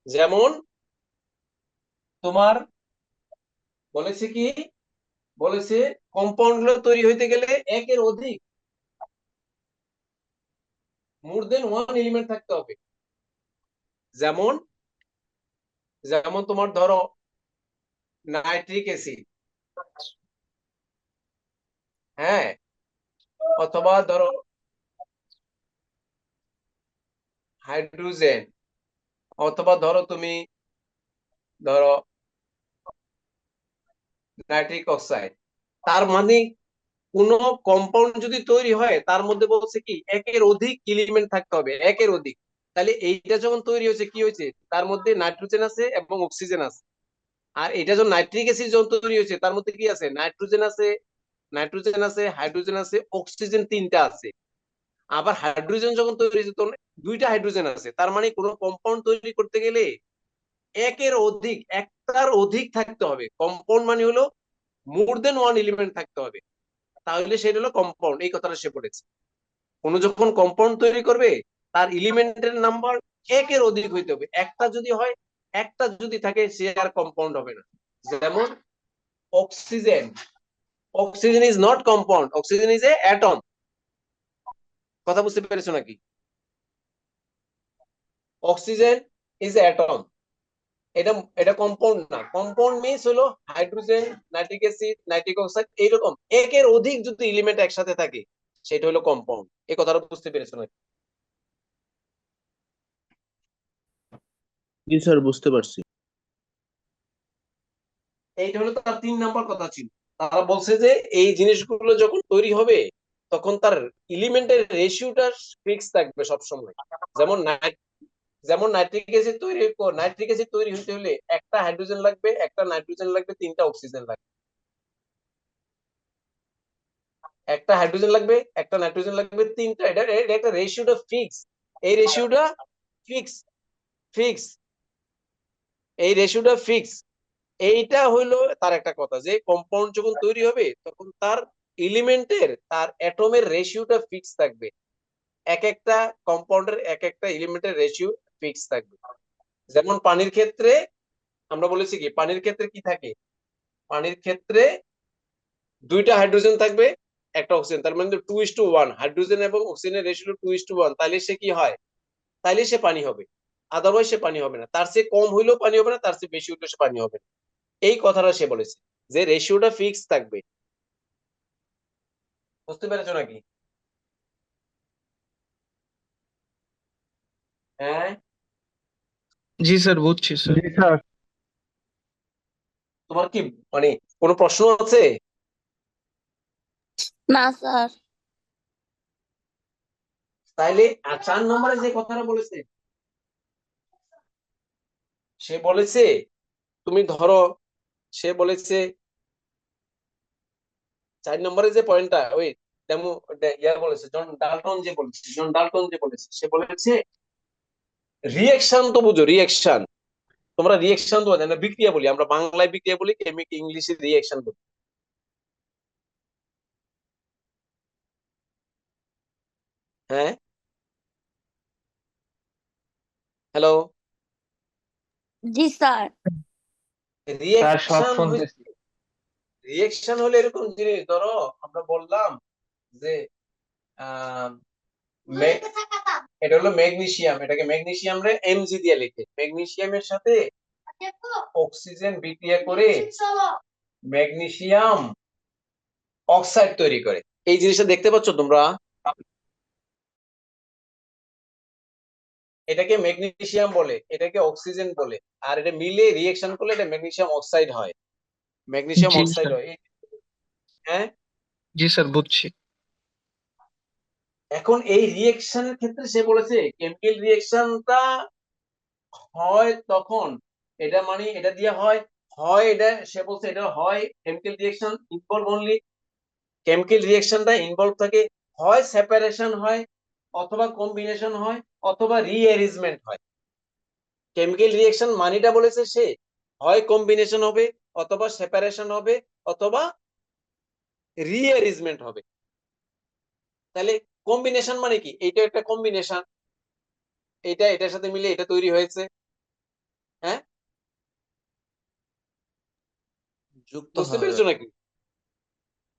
যেমন তোমার বলেছে কি, বলেছে কম্পাউন্ড গুলো তৈরি হইতে গেলে একের অধিক মোর দেন ওয়ান এলিমেন্ট থাকতে হবে। যেমন যেমন তোমার ধরো নাইট্রিক অ্যাসিড, হ্যাঁ, অথবা ধরো হাইড্রোজেন, অথবা ধরো তুমি ধরো নাইট্রিক অক্সাইড। তার মানে কোন কম্পাউন্ড যদি তৈরি হয় তার মধ্যে বলছে কি একের অধিক এলিমেন্ট থাকতে হবে, একের অধিক। তাহলে এইটা যখন তৈরি হয়েছে কি হয়েছে, তার মধ্যে নাইট্রোজেন আছে এবং অক্সিজেন আছে। আর এটা যখন নাইট্রিক অ্যাসিড যখন তৈরি হয়েছে তার মধ্যে কি আছে, নাইট্রোজেন আছে, নাইট্রোজেন আছে, হাইড্রোজেন আছে, অক্সিজেন তিনটা আছে। আবার হাইড্রোজেন যখন তৈরি হয়েছে তখন দুইটা হাইড্রোজেন আছে। তার মানে কোনো কম্পাউন্ড তৈরি করতে গেলে একের অধিক, একটার অধিক থাকতে হবে। কম্পাউন্ড মানে হলো মোর দেন ওয়ান এলিমেন্ট থাকতে হবে, তাহলে সেটা হলো কম্পাউন্ড। এই কথাটা সে পড়েছে। কোন যখন কম্পাউন্ড তৈরি করবে তার এলিমেন্টের নাম্বার একের অধিক হইতে হবে। একটা যদি হয়, একটা যদি থাকে সে আর কম্পাউন্ড হবে না। যেমন oxygen, oxygen is not compound, oxygen is a atom. কথা বুঝতে পেরেছো নাকি? অক্সিজেন ইজ অ্যাটম, এটা এটা কম্পাউন্ড না। কম্পাউন্ড মিন্স হলো hydrogen, nitric acid, nitric oxide, এইরকম একের অধিক যদি এলিমেন্ট একসাথে থাকে সেটা হলো কম্পাউন্ড। এই কথাটা বুঝতে পেরেছো নাকি? জি স্যার, বুঝতে পারছি। এইটা হলো তার 3 নাম্বার কথা ছিল। তারা বলছে যে এই জিনিসগুলো যখন তৈরি হবে তখন তার এলিমেন্টের রেশিওটা ফিক্স থাকবে সবসময়। যেমন যেমন নাইট্রিক অ্যাসিড তৈরি হতে হলে একটা হাইড্রোজেন লাগবে, একটা নাইট্রোজেন লাগবে, তিনটা অক্সিজেন লাগবে। একটা হাইড্রোজেন লাগবে, একটা নাইট্রোজেন লাগবে, তিনটা, এটা একটা রেশিওটা ফিক্স। এই রেশিওটা ফিক্স, ফিক্স, এই রেশিওটা ফিক্স। এইটা হইলো তার একটা কথা, যে কম্পাউন্ড যখন তৈরি হবে তখন তার এলিমেন্টের, তার অ্যাটমের রেশিওটা ফিক্স থাকবে। এক একটা কম্পাউন্ডের এক একটা এলিমেন্টের রেশিও ফিক্স থাকবে। যেমন পানির ক্ষেত্রে আমরা বলেছি কি, পানির ক্ষেত্রে কি থাকে, পানির ক্ষেত্রে দুইটা হাইড্রোজেন থাকবে, একটা অক্সিজেন। তার মানে 2:1, হাইড্রোজেন এবং অক্সিজেনের রেশিও 2:1। তাহলে সে কি হয়, তাইলে সে পানি হবে, আদারওয়াইজ সে পানি হবে না। তার চেয়ে কম হইলেও পানি হবে না, তার চেয়ে বেশি হইলেও সে পানি হবে না। এই কথাটা সে বলেছে যে রেশিওটা ফিক্স থাকবে। বুঝতে পেরেছো নাকি? হ্যাঁ, জি স্যার, বুঝছি স্যার। জি স্যার। তোমার কি মানে কোনো প্রশ্ন আছে? না স্যার। তাইলে 4 নম্বরে যে কথাটা বলেছে, সে বলেছে তুমি ধরো, সে বলেছে 4 নম্বরে যে পয়েন্টটা, ওই ডেমো ইয়া বলেছে, জন ডাল্টন যে বলেছে, সে বলেছে রিয়েকশন তো বুঝো, রিয়েকশন। তোমরা রিয়েকশন তো জানো, বিক্রিয়া বলি আমরা, বাংলায় বিক্রিয়া বলি, ইংলিশে রিয়েকশন বলি। হ্যাঁ, হ্যালো, জি স্যার। রিয়েকশন রিয়েকশন হলে এরকম জিনিস, ধরো আমরা বললাম যে আহ এটা হলো ম্যাগনেসিয়াম, এটাকে ম্যাগনেসিয়াম রে Mg দিয়ে লিখে, ম্যাগনেসিয়ামের সাথে অক্সিজেন বিক্রিয়া করে ম্যাগনেসিয়াম অক্সাইড তৈরি করে। এই জিনিসটা দেখতে পাচ্ছ তোমরা? এটাকে ম্যাগনেসিয়াম বলে, এটাকে অক্সিজেন বলে, আর এটা মিলে রিয়েকশন করলে এটা ম্যাগনেসিয়াম অক্সাইড হয়, ম্যাগনেসিয়াম জি অক্সাইড স্যার। হয়। হ্যাঁ, জি স্যার, বুঝছি। এখন এই রিয়েকশনের ক্ষেত্রে সে বলেছে কেমিক্যাল রিয়েকশনটা হয় তখন, এটা মানে এটা দিয়ে হয়, হয় এটা সে বলছে এটা হয় chemical reaction involve only, chemical রিয়েকশনটা ইনভলভ থাকে, হয় সেপারেশন হয়, অথবা কম্বিনেশন হয়, অথবা রিঅ্যারেঞ্জমেন্ট হয়। কেমিক্যাল রিয়েকশন মানেটা বলেছে সে হয় কম্বিনেশন হবে, অথবা সেপারেশন হবে, অথবা রিঅ্যারেঞ্জমেন্ট হবে। তাহলে কম্বিনেশন মানে কি? এটা একটা কম্বিনেশন, এটা এটার সাথে মিলে এটা তৈরি হয়েছে। হ্যাঁ, যুক্ত বুঝতে হবে। পেরেছো নাকি?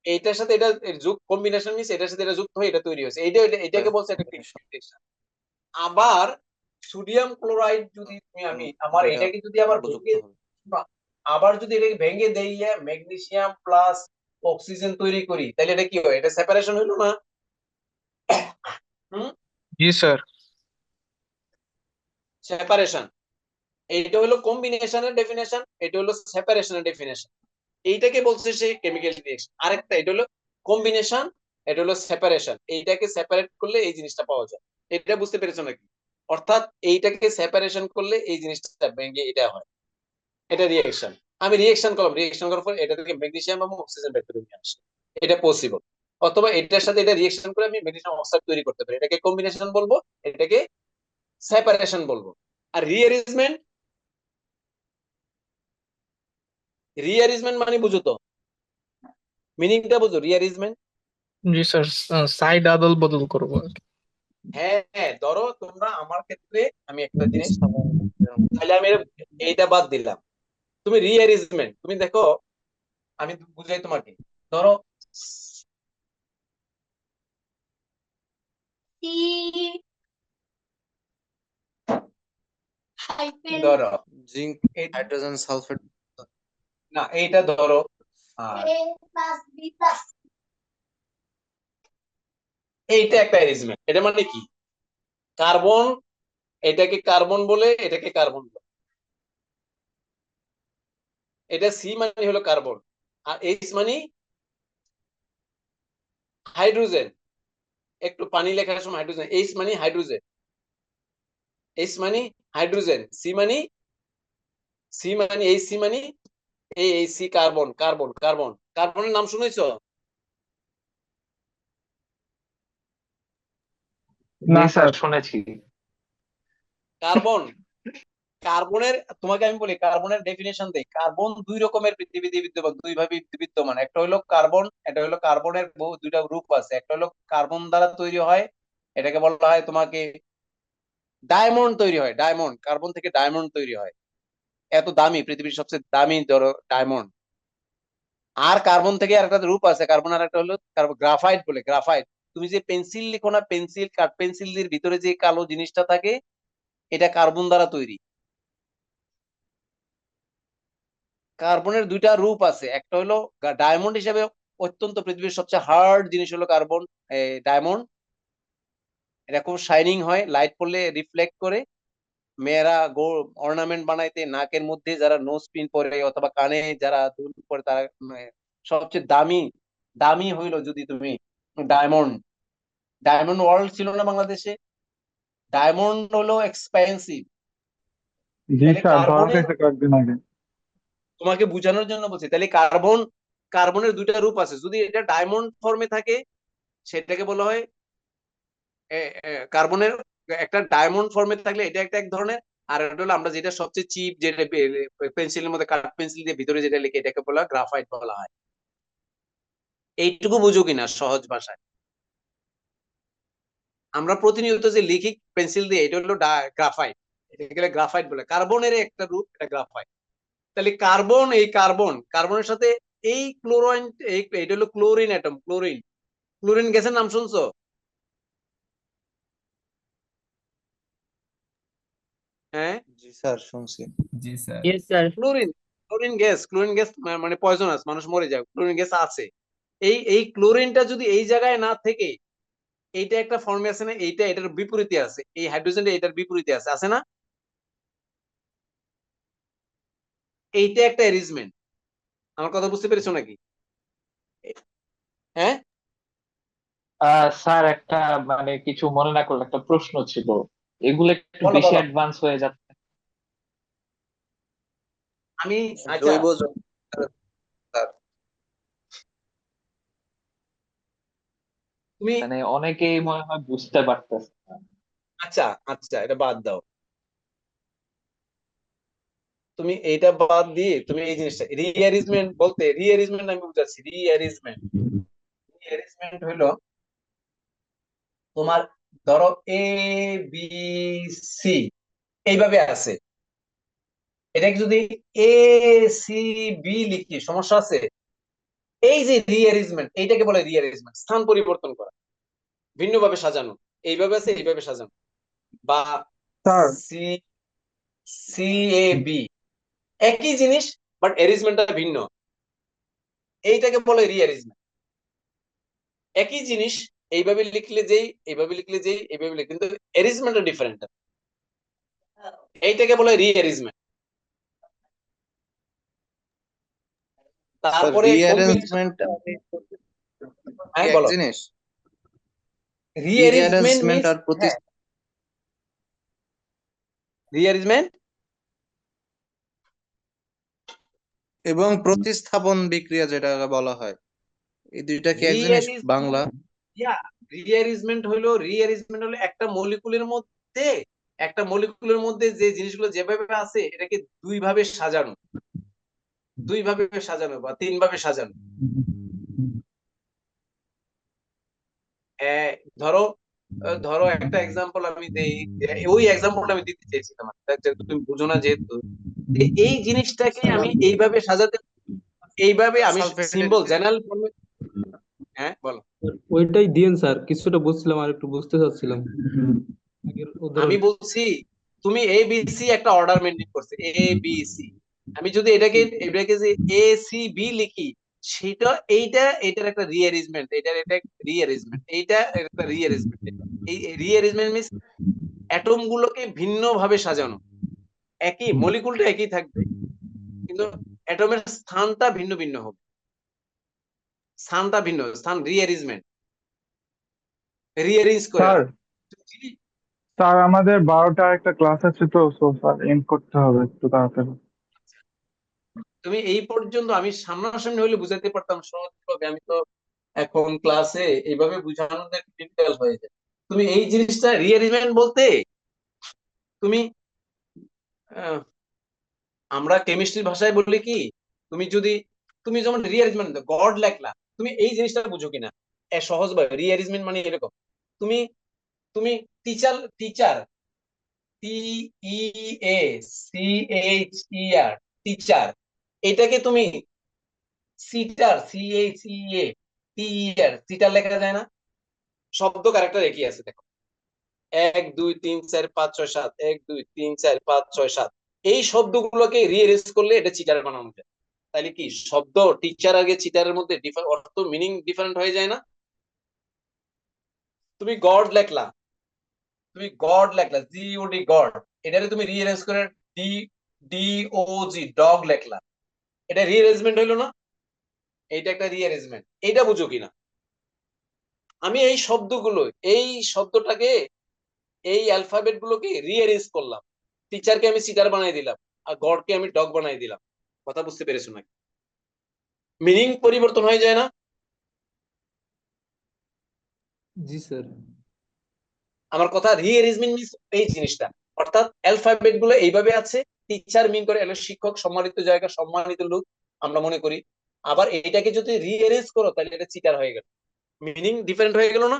এইটার সাথে এটা যুক্ত, কম্বিনেশন মিন্স এটার সাথে এটা যুক্ত হয়ে এটা তৈরি হয়েছে, এটাকে বলছে একটা কম্বিনেশন। আবার সোডিয়াম ক্লোরাইড যদি আমি আমার দুইটা এটাকে যদি আবার যুক্ত ভেঙে, হবে। আবার যদি এটাকে ভেঙে দেই ম্যাগনেসিয়াম প্লাস অক্সিজেন তৈরি করি, তাহলে এটা কি হয়? এটা সেপারেশন হইলো না? হুম, জি স্যার। সেপারেশন। এইটা হলো কম্বিনেশনের ডেফিনেশন, এটা হলো সেপারেশনের ডেফিনেশন। এইটাকে বলছে সে কেমিক্যাল রিঅ্যাকশন। আরেকটা এটা হলো কম্বিনেশন, এটা হলো সেপারেশন। এইটাকে সেপারেট করলে এই জিনিসটা পাওয়া যায়। এটা বুঝতে পেরেছো নাকি? অর্থাৎ এইটাকে সেপারেশন করলে এই জিনিসটা ভেঙে এটা হয়, এটা রিঅ্যাকশন। আমি রিঅ্যাকশন করলাম, রিঅ্যাকশন করার পর এটা থেকে ম্যাগনেসিয়াম এবং অক্সিজেন বের করে নিয়ে আসে, এটা পসিবল। অথবা এটার সাথে এটা রিঅ্যাকশন করে আমি ম্যাগনেসিয়াম অক্সাইড তৈরি করতে পারি, এটাকে কম্বিনেশন বলবো, এটাকে সেপারেশন বলবো। আর রিঅ্যারেঞ্জমেন্ট, রিঅ্যারেঞ্জমেন্ট মানে বুঝো তো, মিনিংটা বুঝো রিঅ্যারেঞ্জমেন্ট? জি স্যার, সাইড আদল বদল করবো আর কি। হ্যাঁ হ্যাঁ, ধরো তোমরা আমার ক্ষেত্রে আমি একটা জিনিস, তাহলে আমি এইটা বাদ দিলাম, তুমি রিঅ্যারেঞ্জমেন্ট তুমি দেখো, আমি বুঝাই তোমাকে। ধরো ধরো জিঙ্ক, এই- হাইড্রোজেন সালফেট। না এইটা ধরো, আর এইটা একটা অ্যারেঞ্জমেন্ট। এটা মানে কি? কার্বন, এটাকে কার্বন বলে, এটাকে কার্বন বলে। এটা সি মানে হলো কার্বন, আর এইচ মানে হাইড্রোজেন। একটু পানি লেখার সময় হাইড্রোজেন, এইচ মানে হাইড্রোজেন, এইচ মানে হাইড্রোজেন, সি মানে এইচ, সি মানে এই সি কার্বন, কার্বন কার্বন কার্বনের নাম শুনেছো? না জি স্যার স্যার। শুনেছি। কার্বন, কার্বনের, তোমাকে আমি বলি কার্বনের ডেফিনেশন দেই। কার্বন দুই রকমের পৃথিবীতে বিদ্যমান, দুই ভাবে বিদ্যমান। একটা হলো কার্বন, এটা হলো কার্বনের দুইটা রূপ আছে। একটা হলো কার্বন দ্বারা তৈরি হয়, এটাকে বলা হয় তোমাকে ডায়মন্ড তৈরি হয়, ডায়মন্ড, কার্বন থেকে ডায়মন্ড তৈরি হয়, এত দামি, পৃথিবীর সবচেয়ে দামি ধরো ডায়মন্ড। আর কার্বন থেকে আর একটা রূপ আছে, কার্বন আর একটা হলো গ্রাফাইট বলে, গ্রাফাইট। তুমি যে পেন্সিল লিখো না, পেন্সিল, কাঠ পেন্সিলের ভিতরে যে কালো জিনিসটা থাকে, এটা কার্বন দ্বারা তৈরি। কার্বনের দুইটা রূপ আছে, একটা হলো ডায়মন্ড হিসেবে অত্যন্ত, পৃথিবীর সবচেয়ে হার্ড জিনিস হলো কার্বন, ডায়মন্ড। এটা খুব শাইনিং হয়, লাইট পড়লে রিফ্লেক্ট করে। মেয়েরা অর্নামেন্ট বানাইতে, নাকের মধ্যে যারা নোজ পিন পরে অথবা কানে যারা দুল পরে, তারা সবচেয়ে দামি, দামি হইলো যদি তুমি ডায়মন্ড। ডায়মন্ড ওয়ার্ল্ড ছিল না বাংলাদেশে? ডায়মন্ড হলো এক্সপেন্সিভ। জি তাহলে স্যার, ধরা কার্বনের, খাইছে কয়েকদিন আগে। তোমাকে বোঝানোর জন্য বলছি, তাহলে কার্বনের দুইটা রূপ আছে। যদি এটা ডায়মন্ড ফর্মে থাকে সেটাকে বলা হয় কার্বনের, একটা ডায়মন্ড ফর্মে থাকলে এটা একটা এক ধরনের। আর এটা হলো আমরা যেটা সবচেয়ে চিপ, যেটা পেন্সিলের মধ্যে, কাঠ পেন্সিল দিয়ে ভিতরে যেটা লিখে, এটাকে বলা হয় গ্রাফাইট বলা হয়। এইটুকু বুঝো কিনা সহজ ভাষায়? আমরা প্রতিনিয়ত যে লিখি পেন্সিল দিয়ে, এটা হলো গ্রাফাইট, এটাকে গ্রাফাইট বলে। কার্বনের একটা রূপ, এটা গ্রাফাইট। তাহলে কার্বন, এই কার্বন, কার্বনের সাথে এই ক্লোরাইন, এটা হলো ক্লোরিন অ্যাটম, ক্লোরিন, ক্লোরিন গ্যাসের নাম শুনছো? হ্যাঁ, জি স্যার, শুনছি। জি sir. Yes sir. Chlorine, chlorine gas মানে পয়জনাস, মানুষ মরে যায়, ক্লোরিন গ্যাস আছে। এই ক্লোরিনটা যদি এই জায়গায় না থেকে, এইটা একটা ফর্মে আছে না, এইটা এটার বিপরীতে আছে, এই হাইড্রোজেনটা এটার বিপরীতে আছে, আছে না? এইটা একটা অ্যারেঞ্জমেন্ট। আমার কথা বুঝতে পেরেছো নাকি? হ্যাঁ, স্যার একটা মানে কিছু মনে না করলে একটা প্রশ্ন ছিল, এগুলো একটু বলো বেশি বলো। অ্যাডভান্স হয়ে যাচ্ছে। আমি আচ্ছা জৈব যৌগ, স্যার। তুমি মানে অনেকেই মনে হয় বুঝতে পারতেছে না। আচ্ছা আচ্ছা এটা বাদ দাও। তুমি এটা বাদ দিয়ে তুমি এই জিনিসটা রিঅ্যারেঞ্জমেন্ট বলতে, রিঅ্যারেঞ্জমেন্ট আমি বুঝাচ্ছি। রিঅ্যারেঞ্জমেন্ট হলো তোমার ধরো এ বি সি এইভাবে আছে, এটাকে যদি এ সি বি লিখি সমস্যা আছে? এই যে রিঅ্যারেঞ্জমেন্ট, এইটাকে বলে রিঅ্যারেঞ্জমেন্ট, স্থান পরিবর্তন করা, ভিন্নভাবে সাজানো। এইভাবে আছে এইভাবে সাজানো, বা sir C C A B একই জিনিস বাট অ্যারেঞ্জমেন্টটা ভিন্ন, এইটাকে বলে রিঅ্যারেঞ্জমেন্ট। একই জিনিস এইভাবে লিখলে যেই, এইভাবে লিখলে যেই, এইভাবে লিখলে, কিন্তু অ্যারেঞ্জমেন্টটা ডিফারেন্ট, এইটাকে বলে রিঅ্যারেঞ্জমেন্ট। স্যার তারপরে কম্বিনেশন। রিঅ্যারেঞ্জমেন্ট হ্যাঁ এক বলো। জিনিস, রিঅ্যারেঞ্জমেন্ট রিঅ্যারেঞ্জমেন্ট মিন্স, আর হ্যাঁ, রিঅ্যারেঞ্জমেন্ট এবং প্রতিস্থাপন বিক্রিয়া যেটা বলা হয়, এই দুইটা কি এক জিনিস? বাংলা। রিঅ্যারেঞ্জমেন্ট হলো একটা মলিকুলের মধ্যে যে জিনিসগুলো যেভাবে আছে এটাকে দুই ভাবে সাজানো বা তিন ভাবে সাজানো। ধরো ধরো একটা এক্সাম্পল আমি দেই, ওই এক্সাম্পলটা আমি দিতে চেয়েছিলাম, যেহেতু তুমি বুঝো না, যেহেতু এই জিনিসটাকে স্যার আমি এইভাবে সাজাতে, এইভাবে আমি সালফেটের সিম্বল জেনারেল ফর্মে। হ্যাঁ বলো। ওইটাই দিয়েন স্যার, কিছুটা বুঝছিলাম আর একটু বুঝতে চাচ্ছিলাম আগের আমি উদাহরণ। বলছি তুমি এ বি সি একটা অর্ডার মেনটেন করছে, এ বি সি। আমি যদি এটাকে যে এ সি বি লিখি, সেটা এটার একটা রিঅ্যারেঞ্জমেন্ট, এটা রিঅ্যারেঞ্জমেন্ট, এইটা একটা রিঅ্যারেঞ্জমেন্ট। এই রিঅ্যারেঞ্জমেন্ট মিন্স অ্যাটম গুলোকে ভিন্ন ভাবে সাজানো, একই মলিকুলটা একই থাকবে কিন্তু অ্যাটমের স্থানটা ভিন্ন ভিন্ন হবে, স্থান রিঅ্যারেঞ্জমেন্ট, রিঅ্যারেঞ্জ করে স্যার রাখা। স্যার আমাদের 12টা একটা ক্লাস আছে, তো স্যার এন্ড করতে হবে একটু তাড়াতাড়ি। তুমি এই পর্যন্ত আমি সামনাসামনি হলে বুঝাতে পারতাম সহজভাবে, আমি তো এখন ক্লাসে এইভাবে বুঝানোটা একটু ডিফিকাল্ট হয়ে যায়। তুমি এই জিনিসটা রিঅ্যারেঞ্জমেন্ট বলতে তুমি আমরা কেমিস্ট্রির ভাষায় বলি কি, তুমি যেমন রিঅ্যারেঞ্জমেন্ট গড লেখলা, তুমি এই জিনিসটা বুঝো কিনা সহজ ভাবে। রিঅ্যারেঞ্জমেন্ট মানে এরকম, তুমি তুমি teacher teacher T E A C H E R teacher, এটাকে তুমি cheater C H E A T E R cheater লেখা যায় না? শব্দ ক্যারেক্টার একই আছে, দেখো 1 2 3 4 5 6 7, 1 2 3 4 5 6 7, এই শব্দগুলোকে রিঅ্যারেঞ্জ করলে এটা চিটার বানানো যায়। তাহলে কি শব্দ টিচার আগে চিটারের মধ্যে অর্থ মিনিং ডিফারেন্ট হয়ে যায় না? তুমি গড লেখলা জি ও ডি গড, এটারে তুমি রিঅ্যারেঞ্জ করে ডি ডি ও জি ডগ লেখলা, এটা রিঅ্যারেঞ্জমেন্ট হইলো না? এইটা একটা রিঅ্যারেঞ্জমেন্ট, এটা বুঝো কিনা? আমি এই শব্দটাকে, এই অ্যালফাবেট গুলোকে রিঅ্যারেঞ্জ করলাম, টিচারকে আমি সিটার বানাই দিলাম আর গডকে আমি ডগ বানাই দিলাম। কথা বুঝতে পেরেছো নাকি? মিনিং পরিবর্তন হয়ে যায় না? জি স্যার। আমার কথা রিঅ্যারেঞ্জমেন্ট মিন্স এই জিনিসটা, অর্থাৎ অ্যালফাবেট গুলো এইভাবে আছে, টিচার মিন করে এলো শিক্ষক, সম্মানিত জায়গা, সম্মানিত লোক আমরা মনে করি। আবার এইটাকে যদি রিঅ্যারেঞ্জ করো তাহলে এটা চিটার হয়ে গেল, মিনিং ডিফারেন্ট হয়ে গেল না?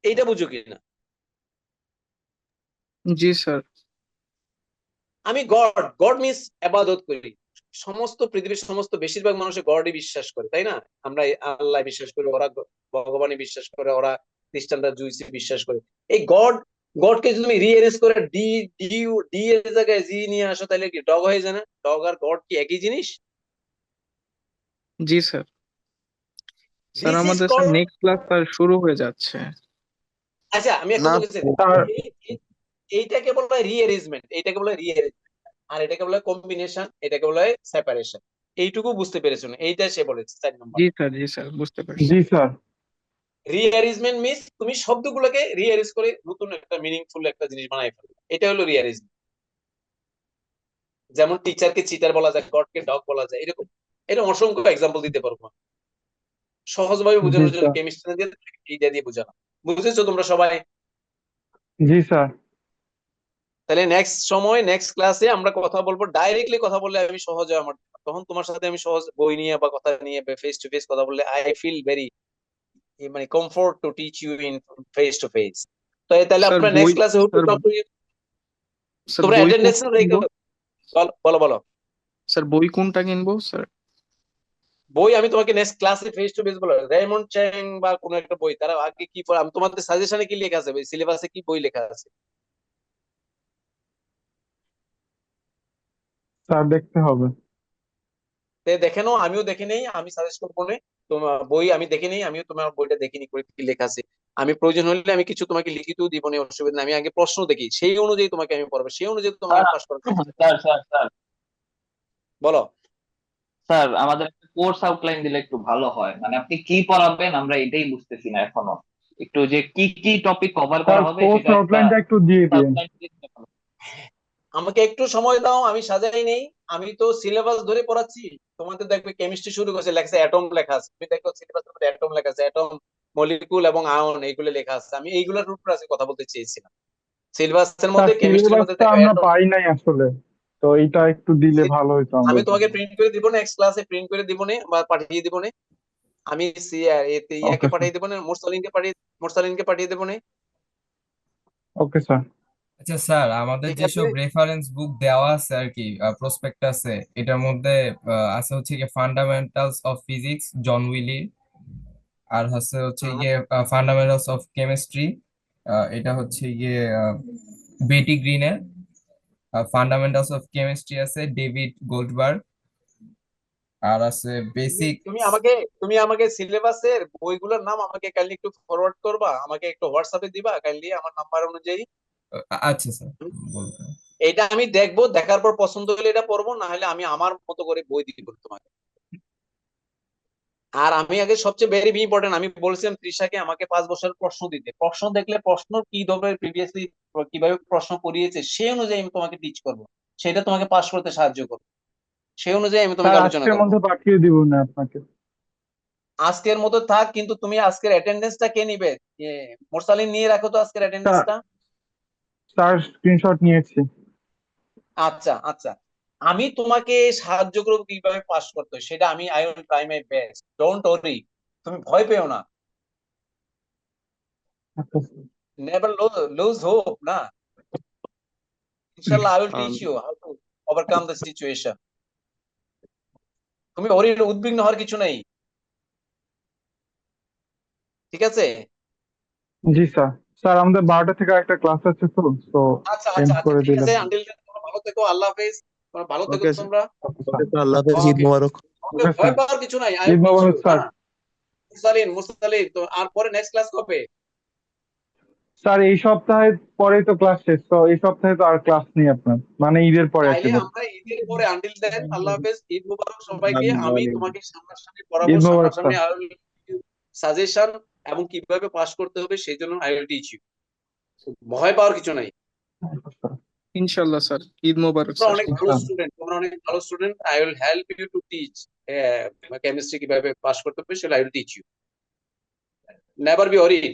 এইটা বুঝো কিনা? জি স্যার। আমি গড মিন্স আবাদত করি, পৃথিবীর সমস্ত বেশিরভাগ মানুষে গডই বিশ্বাস করে, তাই না? আমরা আল্লাহ বিশ্বাস করি, ওরা ভগবানই বিশ্বাস করে, ওরা খ্রিস্টানরা জুইসি বিশ্বাস করে। এই গডকে যদি তুমি রিঅ্যারেঞ্জ করে ডি ডি ডি এর জায়গায় জি নিয়ে আসো, তাহলে কি ডগ হয়ে যায় না? ডগ আর গড কি একই জিনিস? জি স্যার। স্যার দিস ইজ আমাদের sir called. Next class sir শুরু হয়ে যাচ্ছে। আচ্ছা আমি একটা না বলেছি, স্যার এইটাকে বলা হয় রিঅ্যারেঞ্জমেন্ট, এইটাকে বলা হয় রিঅ্যারেঞ্জমেন্ট, আর এটাকে বলা হয় কম্বিনেশন, এটাকে বলা হয় সেপারেশন। এইটুকু বুঝতে পেরেছো না? এইটা সে বলেছে 4 নম্বর। জি স্যার, জি স্যার বুঝতে পারছি। জি স্যার। রিঅ্যারেঞ্জমেন্ট মিন্স তুমি শব্দগুলোকে রিঅ্যারেঞ্জ করে নতুন একটা মিনিংফুল একটা জিনিস বানাই ফেলবে, এটা হলো রিঅ্যারেঞ্জমেন্ট। যেমন টিচারকে চিটার বলা যায়, গডকে ডগ বলা যায়, এরকম এরকম অসংখ্য এক্সাম্পল দিতে পারবো। সহজভাবে জি বোঝানোর জন্য স্যার। কেমিস্ট্রি দিয়ে এইটা দিয়ে বোঝানো। বুঝেছো তোমরা সবাই? জি স্যার। তাহলে নেক্সট সময় নেক্সট ক্লাসে আমরা কথা বলবো। ডাইরেক্টলি কথা বললে আমি সহজ হয় আমার, তখন তোমার সাথে আমি সহজ বই নিয়ে বা কথা নিয়ে ফেস টু ফেস কথা বললে আই ফিল ভেরি মানে comfort to teach you in face to face. তো তাহলে স্যার আপনারা বই নেক্সট ক্লাসে স্যার স্যার তোমরা বই অ্যাটেন্ডেন্স কোনটা রেখে কিনবো? বলো বলো। স্যার বই কোনটা কিনবো স্যার? বই আমি তোমাকে নেক্সট ক্লাসে ফেস টু ফেস বলো। রেমন্ড চ্যাং বা কোনো একটা বই, তারা আগে কি পড়া, আমি তোমাদের সাজেশনে কি লেখা আছে, সিলেবাসে কি বই লেখা আছে? স্যার দেখতে হবে। দেখে নাও, আমিও দেখে নেই, আমি সাজেস্ট করবো না। তোমার বই আমি দেখে নেই, আমিও তোমার বইটা দেখিনি করে কি লেখা আছে। আমি প্রয়োজন হলে আমি কিছু তোমাকে লিখিত দিব না, অসুবিধা নেই। আমি আগে প্রশ্ন দেখি, সেই অনুযায়ী তোমাকে আমি পড়াবো, সেই অনুযায়ী তোমাকে পাস করাতে চেষ্টা করবো। স্যার স্যার স্যার বলো। স্যার আমাদের একটা কোর্স আউটলাইন দিলে একটু ভালো হয়, মানে আপনি কি পড়াবেন আমরা এটাই বুঝতেছি না এখনো। একটু যে কি কি টপিক কভার স্যার করা হবে কোর্স সেটা একটা আউটলাইনটা একটু দিয়ে দিন। outline দিলে ভালো। আমাকে একটু সময় দাও, আমি সাজাই নেই। আমি তো সিলেবাস ধরে পড়াচ্ছি। তোমাদের দেখবে কেমিস্ট্রি শুরু করছে, লেখা অ্যাটম লেখা আছে, তুমি দেখো সিলেবাসের মধ্যে অ্যাটম লেখা আছে, অ্যাটম, মলিকুল এবং আয়ন এইগুলো লেখা আছে। আমি এইগুলোর উপর আছে কথা বলতে চেয়েছিলাম। সিলেবাসের স্যার মধ্যে কেমিস্ট্রির মধ্যে সিলেবাসটা দেখো আমরা অ্যাটম। পাই নাই আসলে, তো এইটা একটু দিলে ভালো হতো আমি আমাদের তোমাকে জন্য। প্রিন্ট করে দিব, নেক্সট ক্লাসে প্রিন্ট করে দিব না বা পাঠিয়ে দিব না। আমি ইয়াকে ওকে স্যার। পাঠিয়ে দেবো না, মুরসালিনকে পাঠিয়ে দেবো না। Okay sir. আচ্ছা স্যার, আমাদের ঠিক আছে। যেসব রেফারেন্স বুক দেওয়া আছে আর কি, প্রসপেক্টাসে, এটার মধ্যে আছে হচ্ছে গিয়ে fundamentals of physics John Wiley, আর হচ্ছে গিয়ে ফান্ডামেন্টালস অফ কেমিস্ট্রি, এটা হচ্ছে গিয়ে বেটি গ্রিনের। ফান্ডামেন্টালস অফ কেমিস্ট্রি আছে ডেভিড গোল্ডবার্গ, আর আছে বেসিক। তুমি আমাকে সিলেবাসের বইগুলোর নাম আমাকে কাইন্ডলি একটু ফরওয়ার্ড করবা, আমাকে একটু হোয়াটসঅ্যাপে দিবা কাইন্ডলি আমার নাম্বার অনুযায়ী। আচ্ছা স্যার, বলবো। এটা আমি দেখবো, দেখার পর পছন্দ হলে এটা পড়বো, না হলে আমি আমার মতো করে বই দিব তোমাকে। আর আমি আগে সবচেয়ে ভেরি ইম্পর্টেন্ট, আমি বলছিলাম তৃষাকে আমাকে 5 বছরের প্রশ্ন দিতে। প্রশ্ন দেখলে প্রশ্ন কি ধরনের প্রিভিয়াসলি কিভাবে প্রশ্ন করিয়েছে সেই অনুযায়ী আমি তোমাকে টিচ করবো, সেটা তোমাকে পাস করতে সাহায্য করবো, সেই অনুযায়ী আমি তোমাকে স্যার আলোচনা আজকের করবো। মধ্যে পাঠিয়ে দিব না আপনাকে। আজকের মতো থাক, কিন্তু তুমি আজকের অ্যাটেন্ডেন্সটা কে নিবে? মোরসালিন নিয়ে রাখো তো আজকের স্যার অ্যাটেন্ডেন্সটা। স্যার স্ক্রিনশট নিয়েছি। আচ্ছা আচ্ছা, আমি তোমাকে সাহায্য করবো কিভাবে পাস করতে হয় সেটা। আমি I will try my best, don't worry, তুমি ভয় পেও না। আচ্ছা স্যার। নেভার লুজ হোপ না। ইনশাআল্লাহ I will teach you how to overcome the situation. তুমি উদ্বিগ্ন হওয়ার কিছু নেই, ঠিক আছে? জি স্যার। স্যার আমাদের 12টা থেকে একটা ক্লাস আছে, তো তো আচ্ছা এন্ড আচ্ছা আচ্ছা, করে ঠিক দিলে আছে। হবে। আন্টিল দেন তোমরা ভালো থেকো, আল্লাহ হাফেজ। তোমরা ভালো থেকো ওকে তোমরা। Okay sir. আল্লাহ হাফেজ, ঈদ ওকে, মোবারক। ওকে, ওকে ভয় স্যার। পাওয়ার কিছু নাই, I Eid will teach you. মোবারক স্যার। মুরসালিন তো আর পরে নেক্সট ক্লাস কবে? স্যার এই সপ্তাহে পরেই তো ক্লাস শেষ, তো এই সপ্তাহে তো আর ক্লাস নেই আপনার, মানে ঈদের পরে তাইলে একেবারে। আমরা ঈদের পরে, আন্টিল দেন আল্লাহ হাফেজ, ঈদ মুবারক সবাইকে। আমি তোমাকে সামনাসামনি পড়াবো, ঈদ মোবারক সামনাসামনি স্যার। আই উইল সাজেশন এবং কিভাবে পাস করতে হবে সেই জন্য আই উইল টিচ ইউ। ভয় পাওয়ার কিছু নাই। ইনশাল্লাহ স্যার, ঈদ মোবারক তোমরা স্যার। অনেক ভালো student, I will help you to teach chemistry কিভাবে পাস করতে হবে সেটা I will teach you. Never be worried.